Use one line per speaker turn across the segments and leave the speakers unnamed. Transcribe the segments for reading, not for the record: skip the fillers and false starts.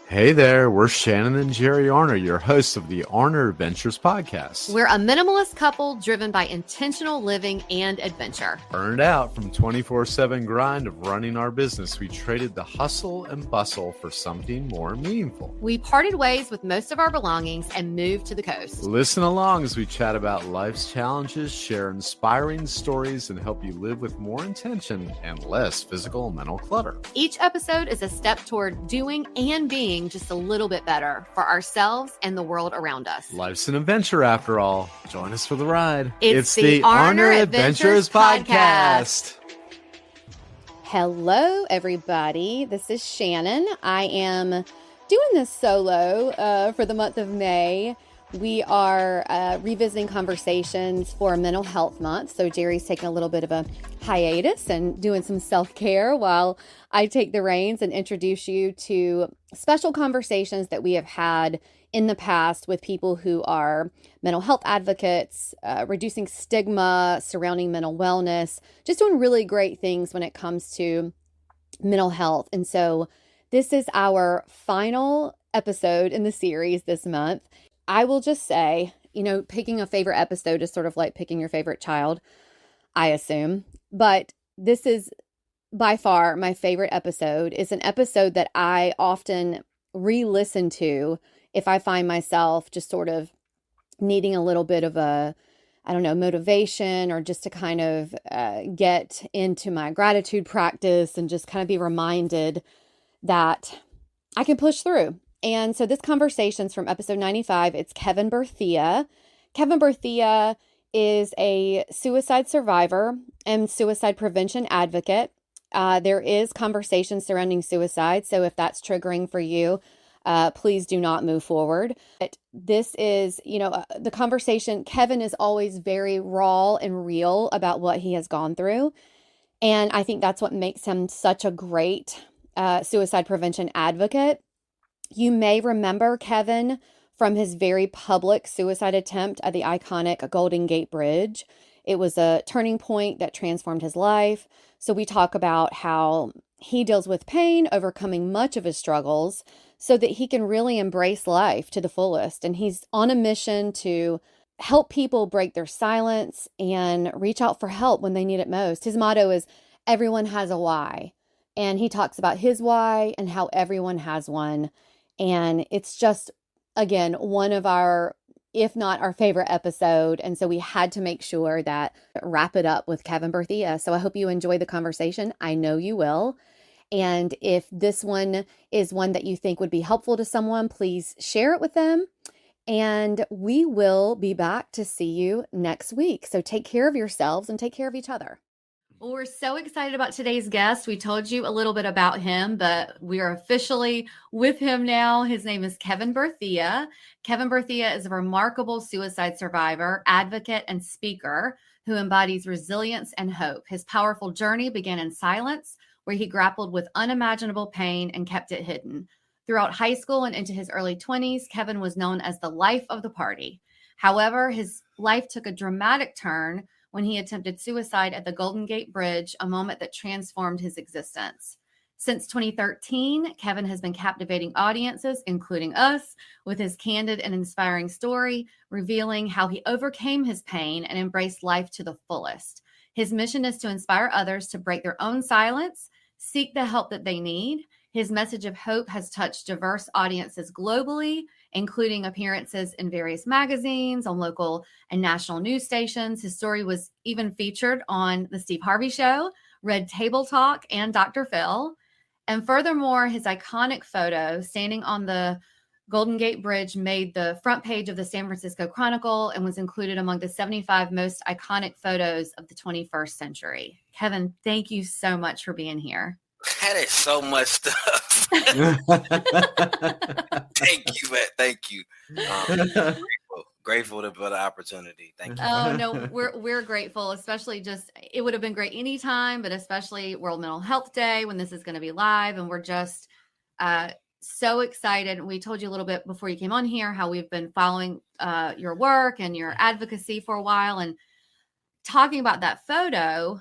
Hey there, we're Shannon and Jerry Arner, your hosts of the Arner Adventures podcast.
We're a minimalist couple driven by intentional living and adventure.
Burned out from 24/7 grind of running our business, we traded the hustle and bustle for something more meaningful.
We parted ways with most of our belongings and moved to the coast.
Listen along as we chat about life's challenges, share inspiring stories, and help you live with more intention and less physical and mental clutter.
Each episode is a step toward doing and being just a little bit better for ourselves and the world around us.
Life's an adventure after all. Join us for the ride.
It's the Arner Adventures podcast.
Hello, everybody. This is Shannon. I am doing this solo for the month of May. We are revisiting conversations for Mental Health Month. So Jerry's taking a little bit of a hiatus and doing some self-care while I take the reins and introduce you to special conversations that we have had in the past with people who are mental health advocates, reducing stigma surrounding mental wellness, just doing really great things when it comes to mental health. And so this is our final episode in the series this month. I will just say, picking a favorite episode is sort of like picking your favorite child, I assume. But this is by far my favorite episode. It's an episode that I often re-listen to if I find myself just sort of needing a little bit of motivation, or just to kind of get into my gratitude practice and just kind of be reminded that I can push through. And so this conversation's from episode 95. It's Kevin Berthia. Kevin Berthia is a suicide survivor and suicide prevention advocate. There is conversation surrounding suicide. So if that's triggering for you, please do not move forward. But this is, the conversation. Kevin is always very raw and real about what he has gone through. And I think that's what makes him such a great suicide prevention advocate. You may remember Kevin from his very public suicide attempt at the iconic Golden Gate Bridge. It was a turning point that transformed his life. So we talk about how he deals with pain, overcoming much of his struggles so that he can really embrace life to the fullest. And he's on a mission to help people break their silence and reach out for help when they need it most. His motto is, everyone has a why. And he talks about his why and how everyone has one. And it's just, again, one of our, if not our favorite episode. And so we had to make sure that wrap it up with Kevin Berthia. So I hope you enjoy the conversation. I know you will. And if this one is one that you think would be helpful to someone, please share it with them. And we will be back to see you next week. So take care of yourselves and take care of each other.
Well, we're so excited about today's guest. We told you a little bit about him, but we are officially with him now. His name is Kevin Berthia. Kevin Berthia is a remarkable suicide survivor, advocate, and speaker who embodies resilience and hope. His powerful journey began in silence, where he grappled with unimaginable pain and kept it hidden. Throughout high school and into his early 20s, Kevin was known as the life of the party. However, his life took a dramatic turn when he attempted suicide at the Golden Gate Bridge, a moment that transformed his existence. Since 2013, Kevin has been captivating audiences, including us, with his candid and inspiring story, revealing how he overcame his pain and embraced life to the fullest. His mission is to inspire others to break their own silence, seek the help that they need. His message of hope has touched diverse audiences globally, including appearances in various magazines, on local and national news stations. His story was even featured on The Steve Harvey Show, Red Table Talk, and Dr. Phil. And furthermore, his iconic photo standing on the Golden Gate Bridge made the front page of the San Francisco Chronicle and was included among the 75 most iconic photos of the 21st century. Kevin, thank you so much for being here.
That is so much stuff. Thank you, man. Thank you. Grateful for the opportunity. Thank you.
Oh no, we're grateful. Especially it would have been great anytime, but especially World Mental Health Day when this is going to be live, and we're just so excited. We told you a little bit before you came on here how we've been following your work and your advocacy for a while, and talking about that photo.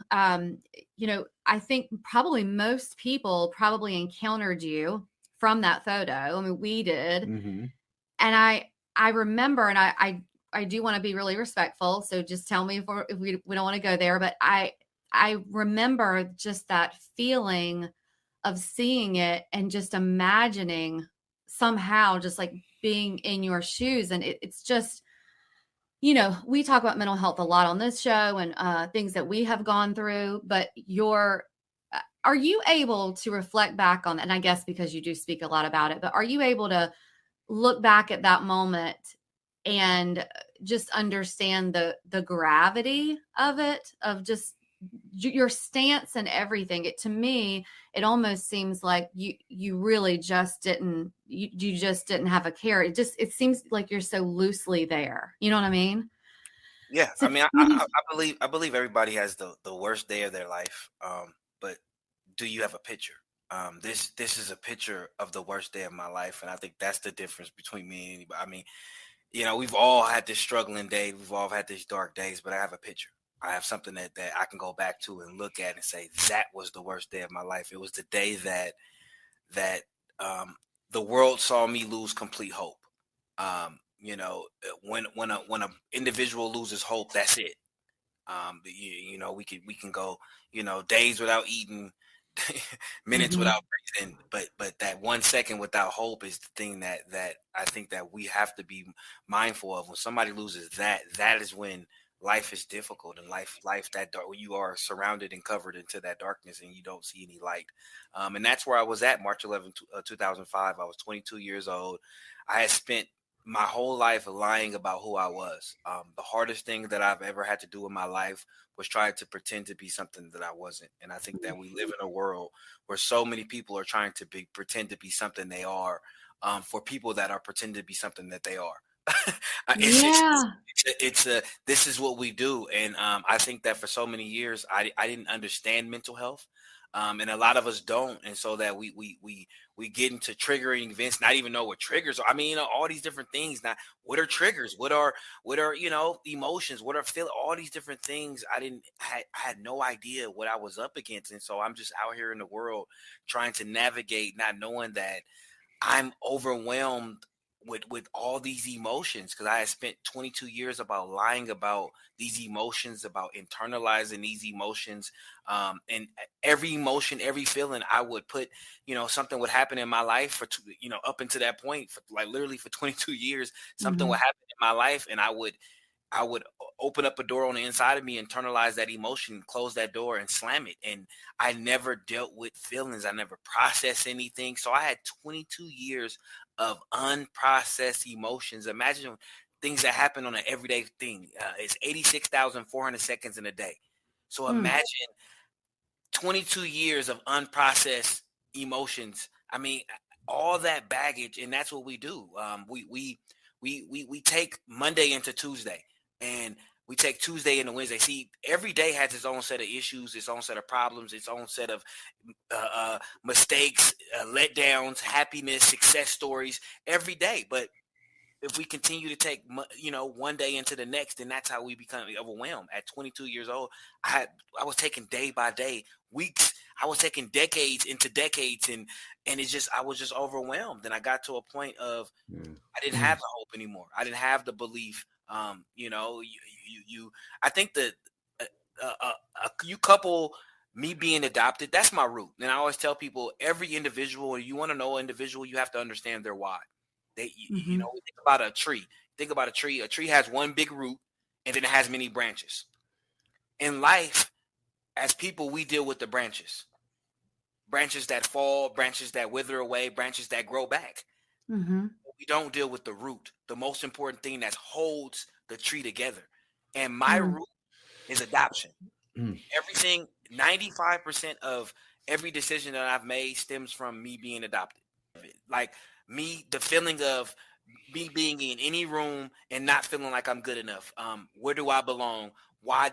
I think probably most people encountered you from that photo. I mean, we did.
Mm-hmm.
And I remember, and I do want to be really respectful. So just tell me if we don't want to go there. But I remember just that feeling of seeing it and just imagining somehow just like being in your shoes. And it's just, you know, we talk about mental health a lot on this show and things that we have gone through, but are you able to reflect back on that? And I guess because you do speak a lot about it, but are you able to look back at that moment and just understand the gravity of it, of just your stance and everything? To me, it almost seems like you really just didn't, you just didn't have a care. It seems like you're so loosely there. You know what I mean?
Yeah,
So
I mean, I believe everybody has the worst day of their life. But do you have a picture? This is a picture of the worst day of my life, and I think that's the difference between me and anybody. I mean, you know, we've all had this struggling day, we've all had these dark days, but I have a picture. I have something that I can go back to and look at and say that was the worst day of my life. It was the day that the world saw me lose complete hope. You know, when a individual loses hope, that's it. You know, we can go, you know, days without eating, minutes
Mhm.
without breathing, but that 1 second without hope is the thing that I think that we have to be mindful of. When somebody loses that, that is when life is difficult, and life that dark, when you are surrounded and covered into that darkness and you don't see any light. And that's where I was at March 11th, 2005. I was 22 years old. I had spent my whole life lying about who I was. The hardest thing that I've ever had to do in my life was try to pretend to be something that I wasn't. And I think that we live in a world where so many people are trying to pretend to be something they are, for people that are pretending to be something that they are. it's,
Yeah.
this is what we do. And I think that for so many years, I didn't understand mental health. And a lot of us don't. And so that we get into triggering events, not even know what triggers are. I mean, you know, all these different things. Now, what are triggers? What are, you know, emotions? What are all these different things? I had no idea what I was up against. And so I'm just out here in the world trying to navigate, not knowing that I'm overwhelmed with all these emotions, because I had spent 22 years about lying about these emotions, about internalizing these emotions, and every emotion, every feeling I would put, you know, something would happen in my life for you know, up until that point, for like literally for 22 years, something would
Mhm.
happen in my life, and I would open up a door on the inside of me, internalize that emotion, close that door and slam it. And I never dealt with feelings. I never processed anything. So I had 22 years of unprocessed emotions. Imagine things that happen on an everyday thing. It's 86,400 seconds in a day. So
Mm.
imagine 22 years of unprocessed emotions. I mean, all that baggage, and that's what we do. We take Monday into Tuesday, and we take Tuesday into Wednesday. See, every day has its own set of issues, its own set of problems, its own set of mistakes, letdowns, happiness, success stories every day. But if we continue to take, you know, one day into the next, then that's how we become overwhelmed. At 22 years old, I was taking day by day, weeks. I was taking decades into decades, and it's just, I was just overwhelmed. And I got to a point of, I didn't have the hope anymore. I didn't have the belief. You know, you I think that uh, you couple me being adopted. That's my root. And I always tell people, every individual, you want to know an individual, you have to understand their why. You
Mhm.
know, think about a tree. Think about a tree. A tree has one big root, and then it has many branches. In life, as people, we deal with the branches. Branches that fall, branches that wither away, branches that grow back.
Mhm.
We don't deal with the root, the most important thing that holds the tree together. And my
Mm.
root is adoption. Everything, 95% of every decision that I've made stems from me being adopted. Like me, the feeling of me being in any room and not feeling like I'm good enough. Where do I belong? Why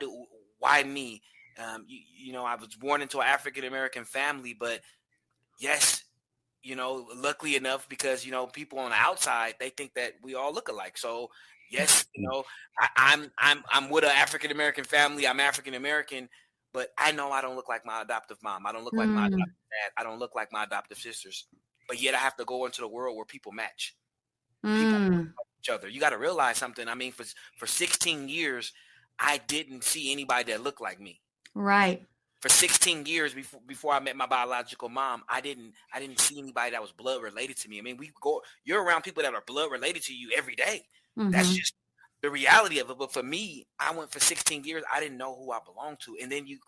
me? You know, I was born into an African American family, but yes, you know, luckily enough, because, you know, people on the outside, they think that we all look alike. So yes, you know, I'm with an African American family. I'm African American, but I know I don't look like my adoptive mom. I don't look like my
Mm.
adoptive dad. I don't look like my adoptive sisters. but yet I have to go into the world where people match. People
Mm,
like each other. You got to realize something. I mean, for 16 years, I didn't see anybody that looked like me.
right.
For 16 years before I met my biological mom, I didn't see anybody that was blood related to me. I mean, you're around people that are blood related to you every day. That's
Mm-hmm.
just the reality of it. But for me, I went for 16 years. I didn't know who I belonged to. And then you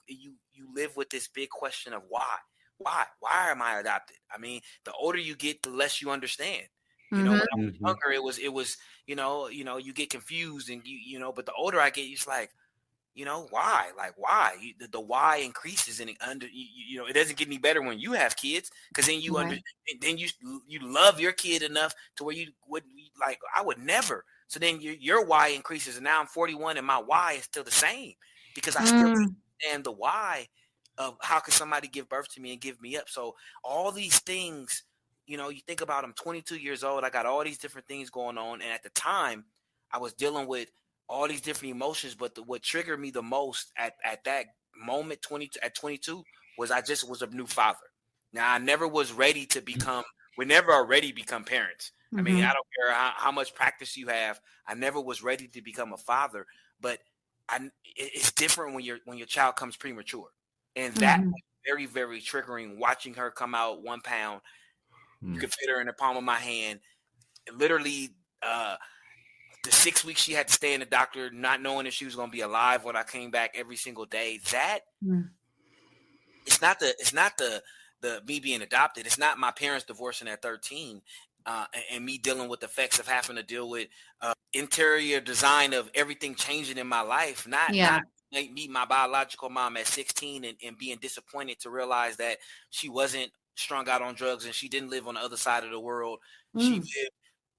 live with this big question of why? Why am I adopted? I mean, the older you get, the less you understand. When I
Mm-hmm.
was
Mhm.
younger, it was, you get confused and but the older I get, it's like, why? Like, why? The why increases and it doesn't get any better when you have kids, because then
Right.
then you love your kid enough to where you would like, I would never. So then your why increases, and now I'm 41 and my why is still the same, because I still
Mm,
understand the why of how can somebody give birth to me and give me up. So all these things, you think about, I'm 22 years old. I got all these different things going on, and at the time, I was dealing with all these different emotions, but what triggered me the most at that moment, 22, was I just was a new father. Now, I never was ready to become. We never already become parents. I mean,
mm-hmm.
I don't care how much practice you have. I never was ready to become a father, but it's different when your child comes premature, and that
Mm-hmm.
was very, very triggering. Watching her come out 1 pound, you
Mm.
could fit her in the palm of my hand. Literally, the 6 weeks she had to stay in the doctor, not knowing if she was going to be alive when I came back every single day. That
Mm.
it's not the me being adopted. It's not my parents divorcing at 13, and me dealing with the effects of having to deal with interior design of everything changing in my life. Not
Yeah.
like meet my biological mom at 16 and being disappointed to realize that she wasn't strung out on drugs and she didn't live on the other side of the world. She
Mm.
lived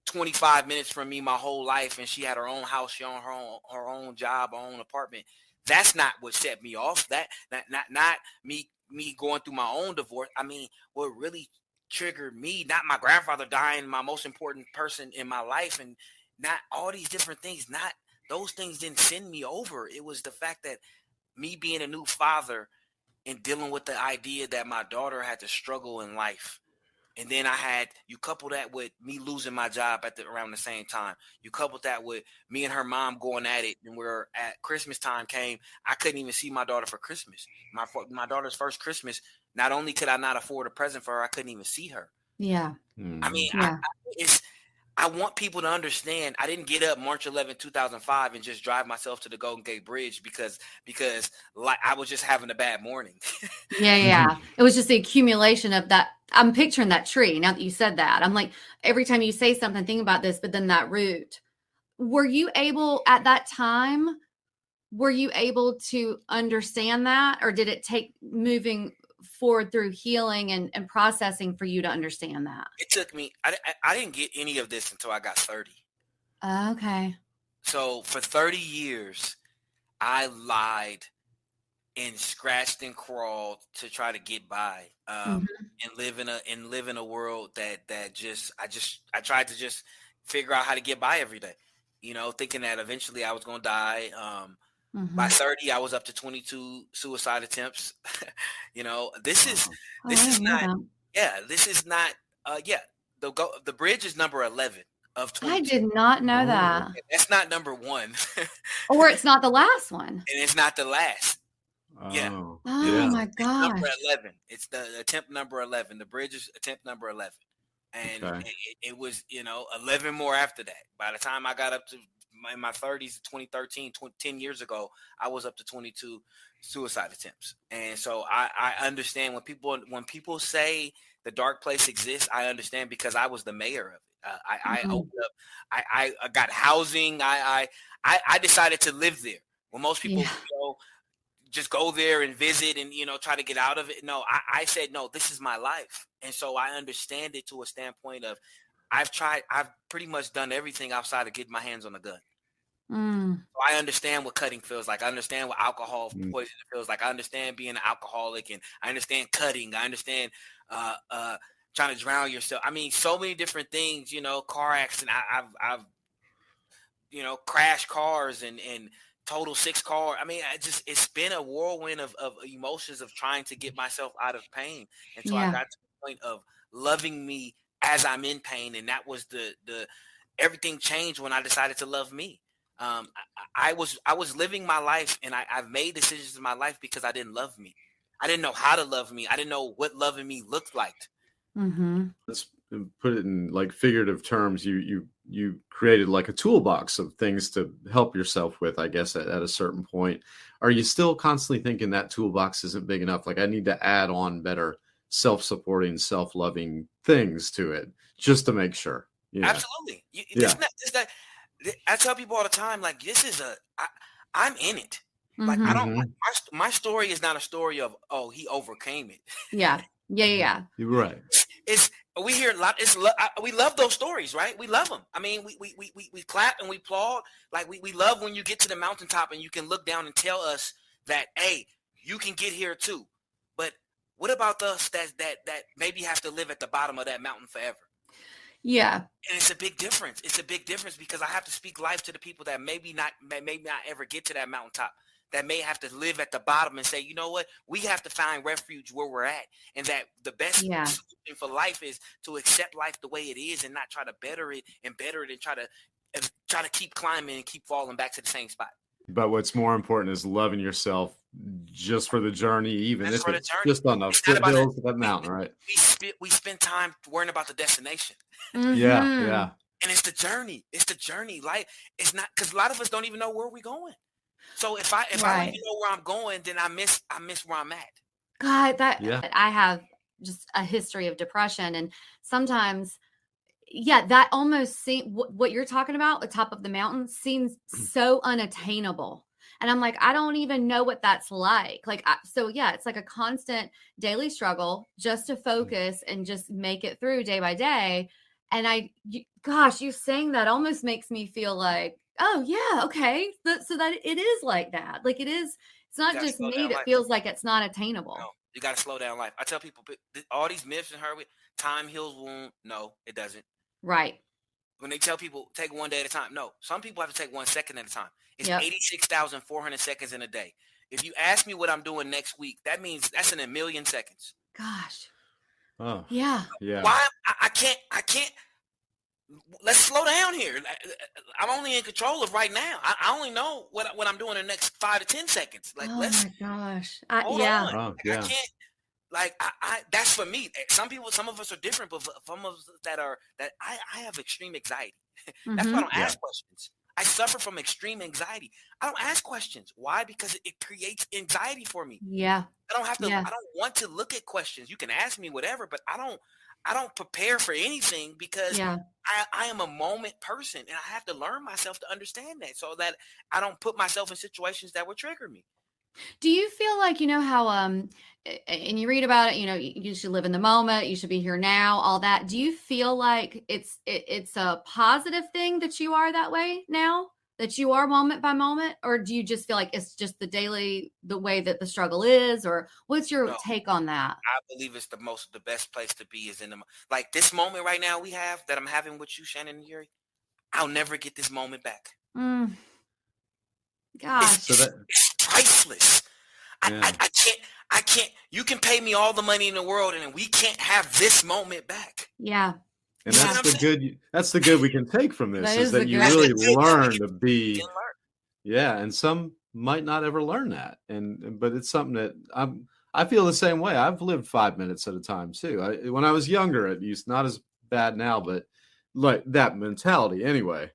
25 minutes from me my whole life, and she had her own house, she owned her own job, her own apartment. That's not what set me off. That not me going through my own divorce. I mean, what really triggered me, not my grandfather dying, my most important person in my life, and not all these different things. Not those things didn't send me over. It was the fact that me being a new father and dealing with the idea that my daughter had to struggle in life. And then you couple that with me losing my job around the same time. You couple that with me and her mom going at it, and we're at Christmas time came. I couldn't even see my daughter for Christmas. My daughter's first Christmas. Not only could I not afford a present for her, I couldn't even see her.
Yeah.
I mean,
Yeah.
I want people to understand. I didn't get up March 11th, 2005 and just drive myself to the Golden Gate Bridge because like I was just having a bad morning.
Yeah. Yeah. It was just the accumulation of that. I'm picturing that tree now that you said that. I'm like, every time you say something, think about this, but then that root. Were you able at that time? Were you able to understand that, or did it take moving forward through healing and processing for you to understand that?
It took me. I didn't get any of this until I got 30.
Okay.
So for 30 years, I lied and scratched and crawled to try to get by,
Mhm.
and live in a world that I tried to just figure out how to get by every day, thinking that eventually I was going to die. By
Mhm.
30, I was up to 22 suicide attempts. This is
Wow.
Oh,
this
I
is
didn't know
not.
that.
Yeah, this is not. Yeah, the bridge is number 11 of
I
22.
did not know
Oh.
that.
That's not number one, and
Or it's not the last one.
it's not the last. Yeah,
Oh.
Oh
Yeah.
my
it's number
gosh.
11. It's the attempt number 11. The bridge is attempt number 11, and
Okay.
it was 11 more after that. By the time I got up to in my 30s, 2013, 10 years ago, I was up to 22 suicide attempts. And so I understand when people say the dark place exists. I understand because I was the mayor of it. I
Mhm.
opened up. I got housing. I decided to live there. When most people,
Yeah.
just go there and visit and try to get out of it. No, I said no, this is my life. And so I understand it to a standpoint of I've pretty much done everything outside of getting my hands on a gun.
Mm.
So I understand what cutting feels like. I understand what alcohol
Mm.
poisoning feels like. I understand being an alcoholic, and I understand cutting. I understand uh uh trying to drown yourself. I mean, so many different things, car accident. I've crash cars and total six car. I mean, it's been a whirlwind of emotions of trying to get myself out of pain until I
Yeah.
got to the point of loving me as I'm in pain. And that was the everything changed when I decided to love me. I was living my life, and I've made decisions in my life because I didn't love me. I didn't know how to love me. I didn't know what loving me looked like.
Let's put it in like figurative terms. You created like a toolbox of things to help yourself with, I guess, at a certain point. Are you still constantly thinking that toolbox isn't big enough? Like, I need to add on better self-supporting, self-loving things to it just to make sure.
Absolutely. I tell people all the time, like, I'm in it. Like, I don't, my story is not a story of, oh, he overcame it.
Yeah.
You're right.
We hear a lot. We love those stories, right? We love them. I mean, we clap and we applaud. Like, we love when you get to the mountaintop and you can look down and tell us that, hey, you can get here too. But what about us that maybe have to live at the bottom of that mountain forever?
Yeah.
And it's a big difference. It's a big difference because I have to speak life to the people that maybe not ever get to that mountaintop, that may have to live at the bottom and say, you know what, we have to find refuge where we're at. And that the best solution for life is to accept life the way it is and not try to better it and try to keep climbing and keep falling back to the same spot.
But what's more important is loving yourself just for the journey, even if it's just on the foothills of that mountain, right?
We spend time worrying about the destination.
Yeah.
And it's the journey. It's the journey. Like, it's not, because a lot of us don't even know where we're going. So if I don't even know where I'm going, then I miss where I'm at.
God, I have just a history of depression, and sometimes, that almost seems, what you're talking about, the top of the mountain, seems so unattainable. And I'm like, I don't even know what that's like. Like, it's like a constant daily struggle just to focus and just make it through day by day. And you saying that almost makes me feel like, oh yeah, okay. So that it is like that. Like, it's not just me that feels like it's not attainable.
No, you got to slow down life. I tell people all these myths and time heals wound. No, it doesn't.
Right.
When they tell people take one day at a time. No, some people have to take 1 second at a time. It's 86,400 seconds in a day. If you ask me what I'm doing next week, that means that's in a million seconds.
Gosh.
Oh.
Yeah.
Why? I can't. Let's slow down here. I'm only in control of right now. I only know what I'm doing in the next 5 to 10 seconds. Like,
my gosh.
Hold on.
Oh,
I can't. Like, that's for me. Some of us are different, but some of us I have extreme anxiety. That's why I don't ask questions. I suffer from extreme anxiety. I don't ask questions. Why? Because it creates anxiety for me.
Yeah.
I don't have to. I don't want to look at questions. You can ask me whatever, but I don't prepare for anything because I am a moment person, and I have to learn myself to understand that so that I don't put myself in situations that would trigger me.
Do you feel like, how, and you read about it, you should live in the moment, you should be here now, all that. Do you feel like it's a positive thing that you are that way now, that you are moment by moment? Or do you just feel like it's just the way that the struggle is? Or what's your take on that?
I believe it's the best place to be is in like this moment right now that I'm having with you, Shannon and Yuri. I'll never get this moment back.
Gosh.
It's priceless. I can't, you can pay me all the money in the world and we can't have this moment back.
Yeah.
And that's the good we can take from this is that you really learn to be. Yeah. And some might not ever learn that. But it's something that I feel the same way. I've lived 5 minutes at a time too. When I was younger, it used not as bad now, but like that mentality anyway.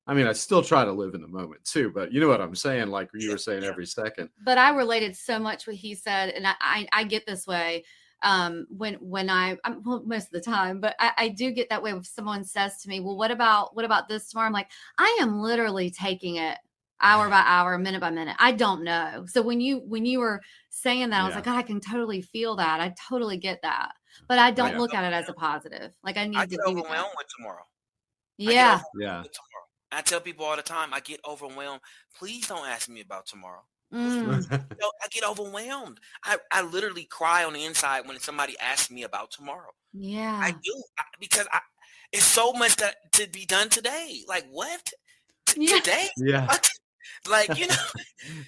I mean, I still try to live in the moment too, but you know what I'm saying? Like you were saying every second.
But I related so much what he said. And I get this way when most of the time, but I do get that way if someone says to me, well, what about this tomorrow? I'm like, I am literally taking it hour by hour, minute by minute. I don't know. So when you were saying that, I was like, God, I can totally feel that. I totally get that. But I don't look at it as a positive. Like I get
overwhelmed with tomorrow.
Yeah.
I tell people all the time, I get overwhelmed. Please don't ask me about tomorrow.
Mm.
I get overwhelmed. I literally cry on the inside when somebody asks me about tomorrow.
Yeah,
I do because it's so much to be done today. Like what? Today?
Yeah.
Like I'm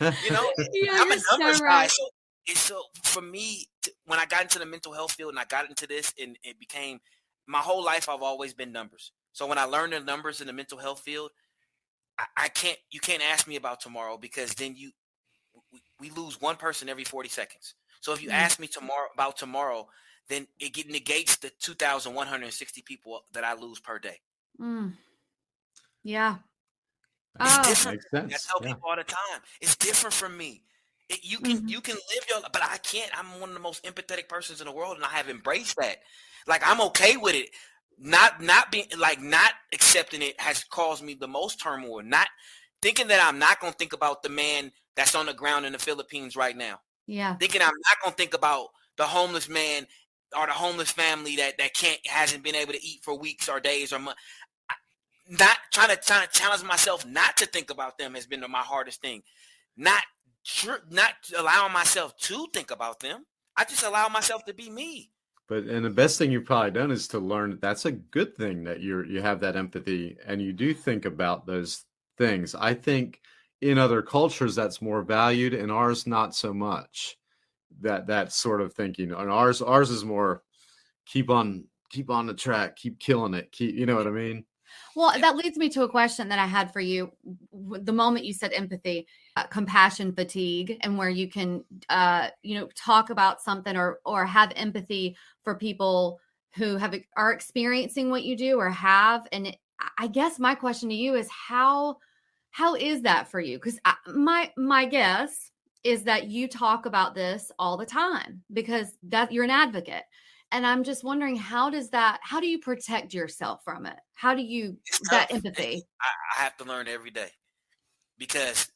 a numbers guy. So so for me, when I got into the mental health field and I got into this, and it became my whole life, I've always been numbers. So when I learned the numbers in the mental health field, you can't ask me about tomorrow, because then we lose one person every 40 seconds. So if you ask me about tomorrow, then it negates the 2,160 people that I lose per day.
Yeah.
It's different.
Makes sense.
I tell people all the time, it's different from me. You can live your life, but I can't. I'm one of the most empathetic persons in the world, and I have embraced that. Like, I'm okay with it. Not being like, not accepting it has caused me the most turmoil. Not thinking that I'm not going to think about the man that's on the ground in the Philippines right now.
Yeah.
Thinking I'm not going to think about the homeless man or the homeless family that hasn't been able to eat for weeks or days or months. Not trying to challenge myself not to think about them has been my hardest thing. Not allowing myself to think about them. I just allow myself to be me.
And the best thing you've probably done is to learn that's a good thing, that you have that empathy and you do think about those things. I think in other cultures that's more valued, and ours not so much. That sort of thinking. And ours is more keep on the track, keep killing it, you know what I mean?
Well, that leads me to a question that I had for you. The moment you said empathy, compassion fatigue, and where you can, talk about something or have empathy for people who are experiencing what you do or have. And I guess my question to you is how is that for you? Because my guess is that you talk about this all the time because that you're an advocate. And I'm just wondering, how do you protect yourself from it? How do you, that empathy?
I have to learn every day, because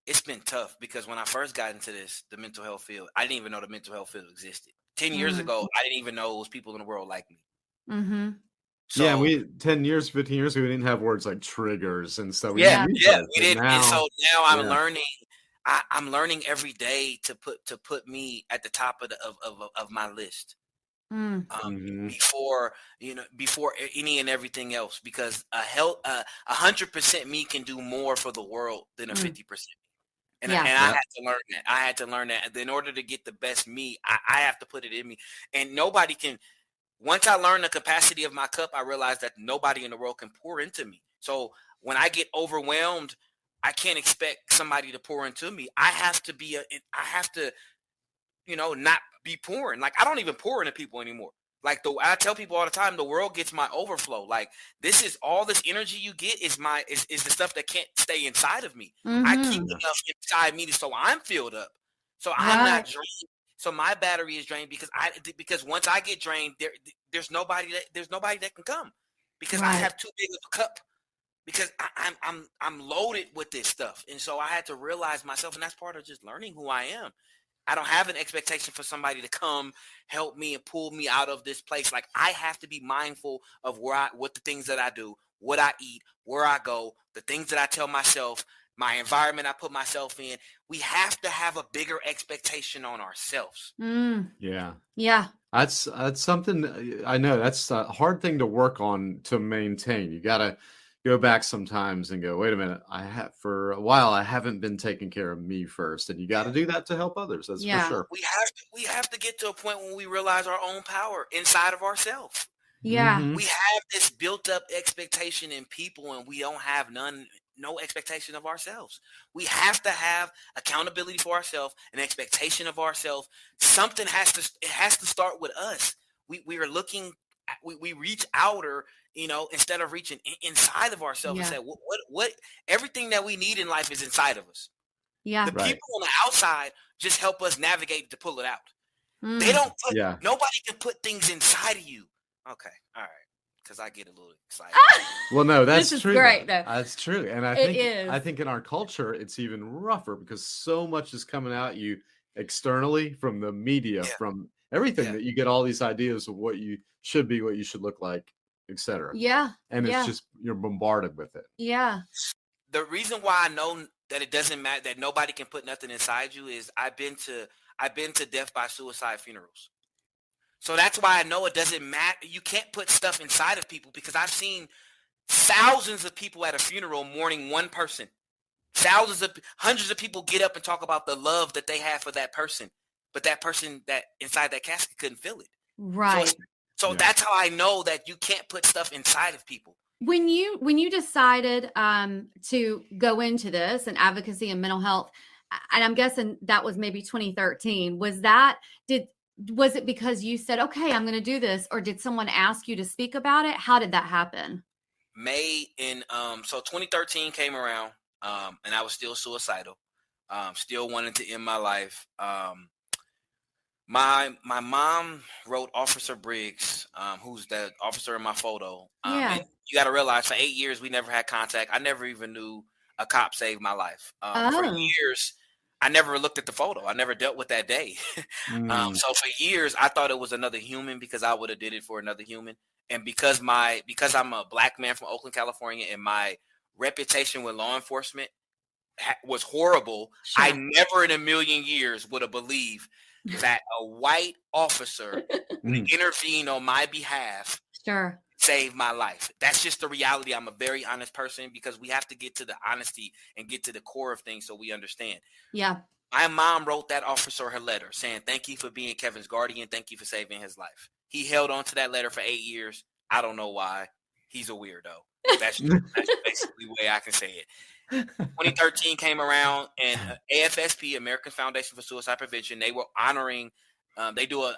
it's been tough, because when I first got into the mental health field, I didn't even know the mental health field existed. 10 years ago, I didn't even know it was people in the world like me.
Mm-hmm.
So, yeah, 15 years ago, we didn't have words like triggers and stuff.
We didn't. And so now I'm learning. I'm learning every day to put me at the top of my list. Before any and everything else, because 100% me can do more for the world than a 50%. And I had to learn that. I had to learn that in order to get the best me. I have to put it in me, and nobody can. Once I learned the capacity of my cup, I realized that nobody in the world can pour into me. So when I get overwhelmed, I can't expect somebody to pour into me. I have to not be pouring. Like, I don't even pour into people anymore. Like, I tell people all the time, the world gets my overflow. Like, this is all this energy you get is the stuff that can't stay inside of me. I keep enough inside me so I'm filled up. So I'm not drained. So my battery is drained because once I get drained, there's nobody that can come, because I have too big of a cup, because I'm loaded with this stuff. And so I had to realize myself, and that's part of just learning who I am. I don't have an expectation for somebody to come help me and pull me out of this place. Like, I have to be mindful of what the things that I do, what I eat, where I go, the things that I tell myself, my environment I put myself in. We have to have a bigger expectation on ourselves.
Yeah.
That's
something I know. That's a hard thing to work on to maintain. You got to go back sometimes and go, wait a minute, for a while I haven't been taking care of me first, and you got to do that to help others. That's for sure.
We have to get to a point when we realize our own power inside of ourselves.
Yeah.
We have this built up expectation in people, and we don't have no expectation of ourselves. We have to have accountability for ourselves, an expectation of ourselves. Something has to start with us. We are looking. We reach outer, instead of reaching inside of ourselves and say, what everything that we need in life is inside of us.
Yeah.
The people on the outside just help us navigate to pull it out. They don't nobody can put things inside of you. Okay. All right. Because I get a little excited.
Well, no, that's
this
true.
Is great, though.
That's true. And I think in our culture, it's even rougher because so much is coming at you externally from the media, from everything that you get all these ideas of what you should be, what you should look like, etc.
Yeah.
And it's just, you're bombarded with it.
Yeah.
The reason why I know that it doesn't matter, that nobody can put nothing inside you, is I've been to death by suicide funerals. So that's why I know it doesn't matter. You can't put stuff inside of people, because I've seen thousands of people at a funeral mourning one person. Hundreds of people get up and talk about the love that they have for that person, but that person that inside that casket couldn't feel it.
Right.
So that's how I know that you can't put stuff inside of people.
When you decided to go into this and advocacy and mental health, and I'm guessing that was maybe 2013, was it because you said, okay, I'm going to do this, or did someone ask you to speak about it? How did that happen?
So 2013 came around, and I was still suicidal, still wanting to end my life. My mom wrote Officer Briggs, who's the officer in my photo. And you got to realize, for 8 years, we never had contact. I never even knew a cop saved my life. For years, I never looked at the photo. I never dealt with that day. So for years, I thought it was another human because I would have did it for another human. And because I'm a black man from Oakland, California, and my reputation with law enforcement was horrible, sure, I never in a million years would have believed that a white officer would intervene on my behalf,
sure,
save my life. That's just the reality. I'm a very honest person, because we have to get to the honesty and get to the core of things so we understand.
Yeah.
My mom wrote that officer her letter saying, "Thank you for being Kevin's guardian. Thank you for saving his life." He held on to that letter for 8 years. I don't know why. He's a weirdo. That's basically the way I can say it. 2013 came around, and AFSP, American Foundation for Suicide Prevention, they were honoring. They do a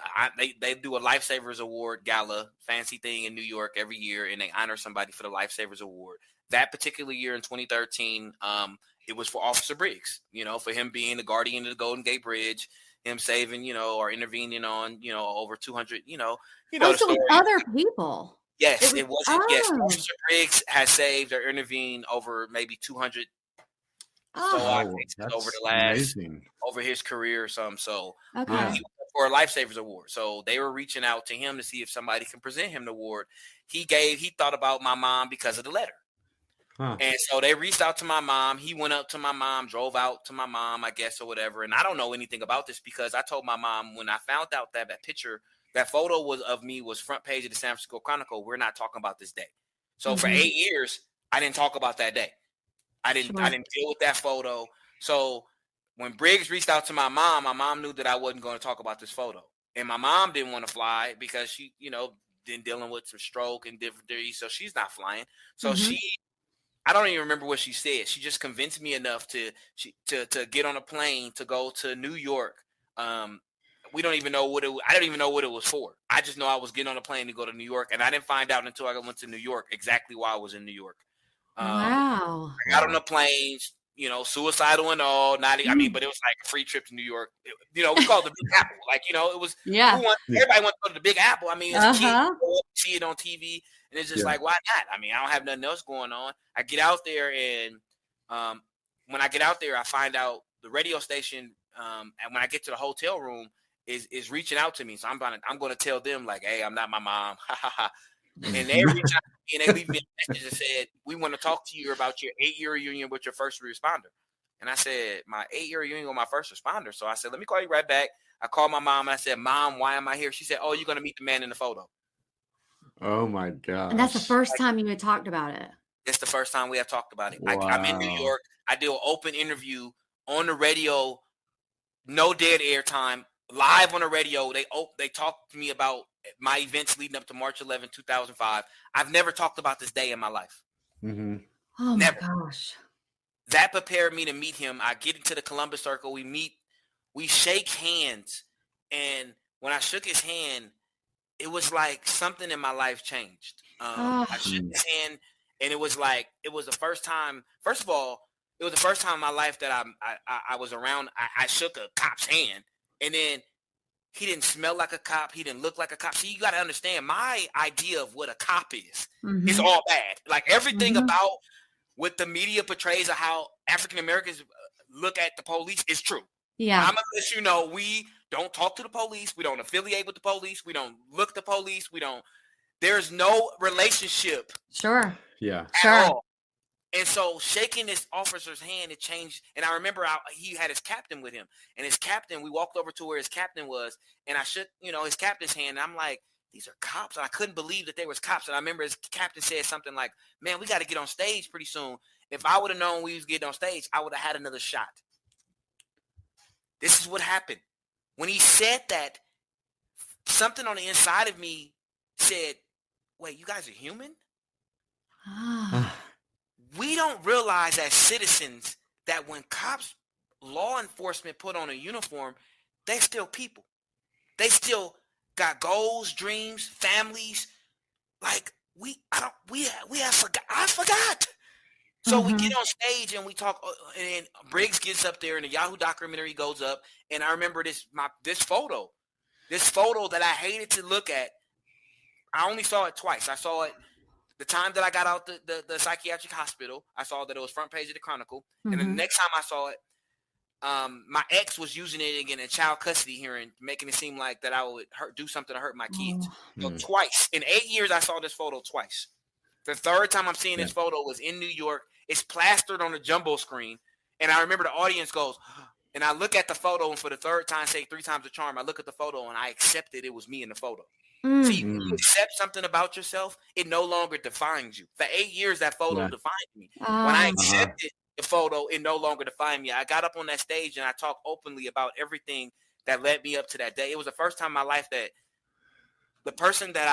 Lifesavers Award gala, fancy thing in New York every year, and they honor somebody for the Lifesavers Award. That particular year in 2013, it was for Officer Briggs. For him being the guardian of the Golden Gate Bridge, him saving, or intervening on, over 200,
so with other people.
Yes, it was. Yes, Officer Briggs has saved or intervened over maybe 200 over the last over his career or something. So for a Lifesavers Award. So they were reaching out to him to see if somebody can present him the award. He thought about my mom because of the letter. And so they reached out to my mom. He went up to my mom, drove out to my mom, I guess, or whatever. And I don't know anything about this, because I told my mom when I found out that that photo was front page of the San Francisco Chronicle, we're not talking about this day. So for 8 years, I didn't talk about that day. I didn't deal with that photo. So when Briggs reached out to my mom knew that I wasn't going to talk about this photo. And my mom didn't want to fly because she, been dealing with some stroke and different things. So she's not flying. So I don't even remember what she said. She just convinced me enough to get on a plane to go to New York. We don't even know I don't even know what it was for. I just know I was getting on a plane to go to New York, and I didn't find out until I went to New York exactly why I was in New York.
Wow.
I got on the plane, suicidal and all. But it was like a free trip to New York. We called it the Big Apple. It was.
Yeah.
Everybody wants to go to the Big Apple. As a kid, you see it on TV, and it's just like, why not? I don't have nothing else going on. I get out there, and when I get out there, I find out the radio station. And when I get to the hotel room, is reaching out to me. So I'm going to tell them, like, hey, I'm not my mom. And they reach out to me and they leave me a message that said, we want to talk to you about your 8-year reunion with your first responder. And I said, my 8-year reunion with my first responder. So I said, let me call you right back. I called my mom and I said, Mom, why am I here? She said, oh, you're going to meet the man in the photo.
Oh my God.
And that's the first time you had talked about it.
It's the first time we have talked about it.
Wow.
I'm in New York. I do an open interview on the radio, no dead air time, live on the radio. They talked to me about my events leading up to March 11, 2005. I've never talked about this day in my life.
Mm-hmm.
Oh my gosh.
That prepared me to meet him. I get into the Columbus Circle. We meet. We shake hands. And when I shook his hand, it was like something in my life changed. I shook his hand, and it was the first time. First of all, it was the first time in my life that I was around. I shook a cop's hand, and then he didn't smell like a cop. He didn't look like a cop. See, you got to understand, my idea of what a cop is all bad. Like everything about what the media portrays of how African Americans look at the police is true.
Yeah.
I'm going to let you know, we don't talk to the police. We don't affiliate with the police. We don't look at the police. There's no relationship.
Sure.
Yeah.
At all. And so shaking this officer's hand, it changed. And I remember he had his captain with him. And his captain, we walked over to where his captain was. And I shook, his captain's hand. And I'm like, these are cops. And I couldn't believe that there was cops. And I remember his captain said something like, man, we got to get on stage pretty soon. If I would have known we was getting on stage, I would have had another shot. This is what happened. When he said that, something on the inside of me said, wait, you guys are human? We don't realize as citizens that when cops, law enforcement put on a uniform, they're still people. They still got goals, dreams, families. Like I forgot. So we get on stage and we talk, and Briggs gets up there, and the Yahoo documentary goes up, and I remember this photo that I hated to look at. I only saw it twice. I saw it the time that I got out the psychiatric hospital. I saw that it was front page of the Chronicle, and then the next time I saw it, my ex was using it again in child custody hearing, making it seem like that I would do something to hurt my kids. So twice in 8 years, I saw this photo twice. The third time I'm seeing this photo was in New York. It's plastered on a jumbo screen, and I remember the audience goes, and I look at the photo, and for the third time, say 3 times the charm, I look at the photo, and I accepted it was me in the photo. See, when you accept something about yourself, it no longer defines you. For 8 years, that photo defined me. When I accepted the photo, it no longer defined me. I got up on that stage, and I talked openly about everything that led me up to that day. It was the first time in my life that the person that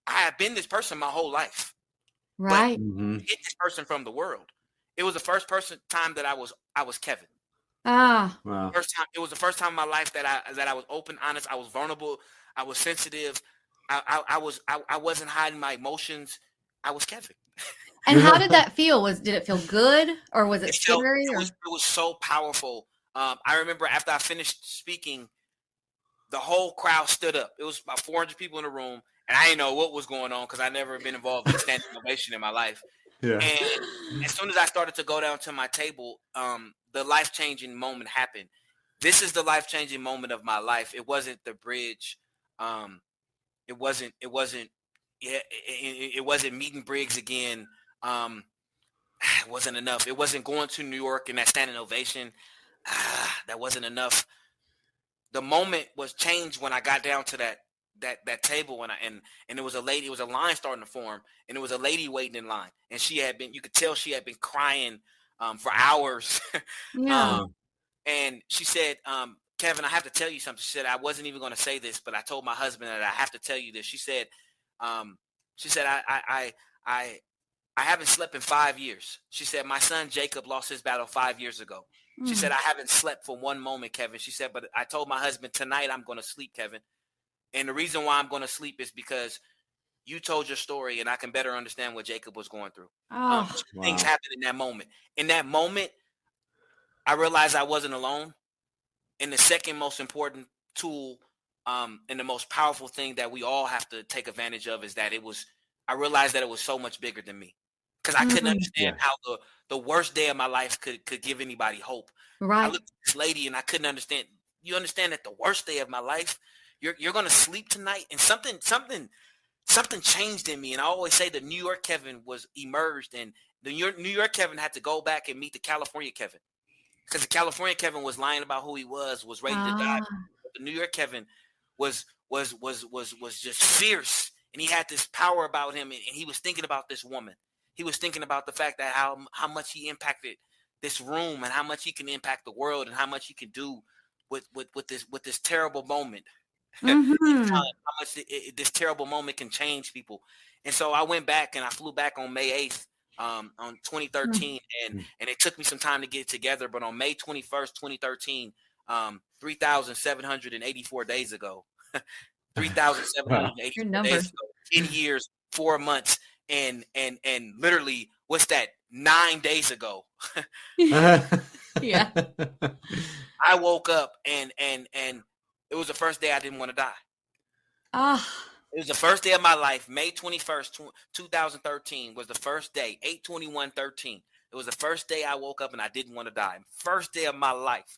I have been this person my whole life.
Right.
But hit this person from the world. It was the first time that I was Kevin.
Wow.
It was the first time in my life that I was open, honest. I was vulnerable. I was sensitive. I wasn't hiding my emotions. I was Kevin.
And how did that feel? Did it feel good, or was it scary?
It was so powerful. I remember after I finished speaking, the whole crowd stood up. It was about 400 people in the room, and I didn't know what was going on because I never been involved in standing ovation in my life.
Yeah.
And as soon as I started to go down to my table, the life-changing moment happened. This is the life-changing moment of my life. It wasn't the bridge. It wasn't meeting Briggs again. It wasn't enough. It wasn't going to New York and that standing ovation. That wasn't enough. The moment was changed when I got down to that table, and it was a lady. It was a line starting to form, and it was a lady waiting in line, and you could tell she had been crying for hours.
Yeah.
And she said, Kevin, I have to tell you something. She said, I wasn't even going to say this, but I told my husband that I have to tell you this. She said, I haven't slept in 5 years. She said, my son Jacob lost his battle 5 years ago. She said, I haven't slept for one moment, Kevin. She said, but I told my husband tonight I'm going to sleep, Kevin. And the reason why I'm going to sleep is because you told your story, and I can better understand what Jacob was going through. Things happened in that moment. In that moment, I realized I wasn't alone. And the second most important tool and the most powerful thing that we all have to take advantage of is that I realized that it was so much bigger than me. Because I couldn't understand how the worst day of my life could give anybody hope.
Right.
I looked at this lady and I couldn't understand. You understand that the worst day of my life, you're going to sleep tonight, and something changed in me. And I always say the New York Kevin was emerged, and the New York Kevin had to go back and meet the California Kevin, because the California Kevin was lying about who he was ready to die. But the New York Kevin was just fierce, and he had this power about him, and he was thinking about this woman. He was thinking about the fact that how much he impacted this room, and how much he can impact the world, and how much he can do with this terrible moment. How much this terrible moment can change people. And so I went back, and I flew back on May 8th on 2013, and it took me some time to get it together, but on May 21st, 2013, 3,784 days ago, 3,784 days ago, 10 years, 4 months, and literally, what's that, 9 days ago?
Yeah.
I woke up, and it was the first day I didn't want to die. It was the first day of my life. May 21st, 2013 was the first day, 8/21/13. It was the first day I woke up and I didn't want to die. First day of my life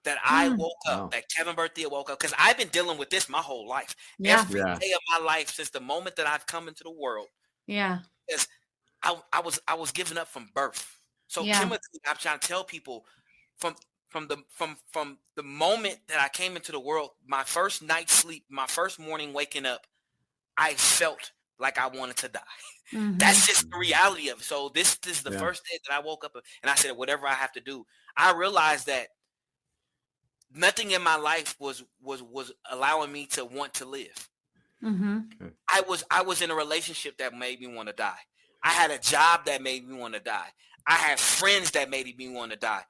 that I woke up, that Kevin Berthia woke up, because I've been dealing with this my whole life. Every day of my life since the moment that I've come into the world.
Yeah.
Because I was given up from birth. So Timothy, I'm trying to tell people from the moment that I came into the world, my first night's sleep, my first morning waking up, I felt like I wanted to die.
Mhm.
That's just the reality of it. So this is the first day that I woke up and I said, whatever I have to do. I realized that nothing in my life was allowing me to want to live.
Mhm.
Okay.
I was in a relationship that made me want to die. I had a job that made me want to die. I had friends that made me want to die.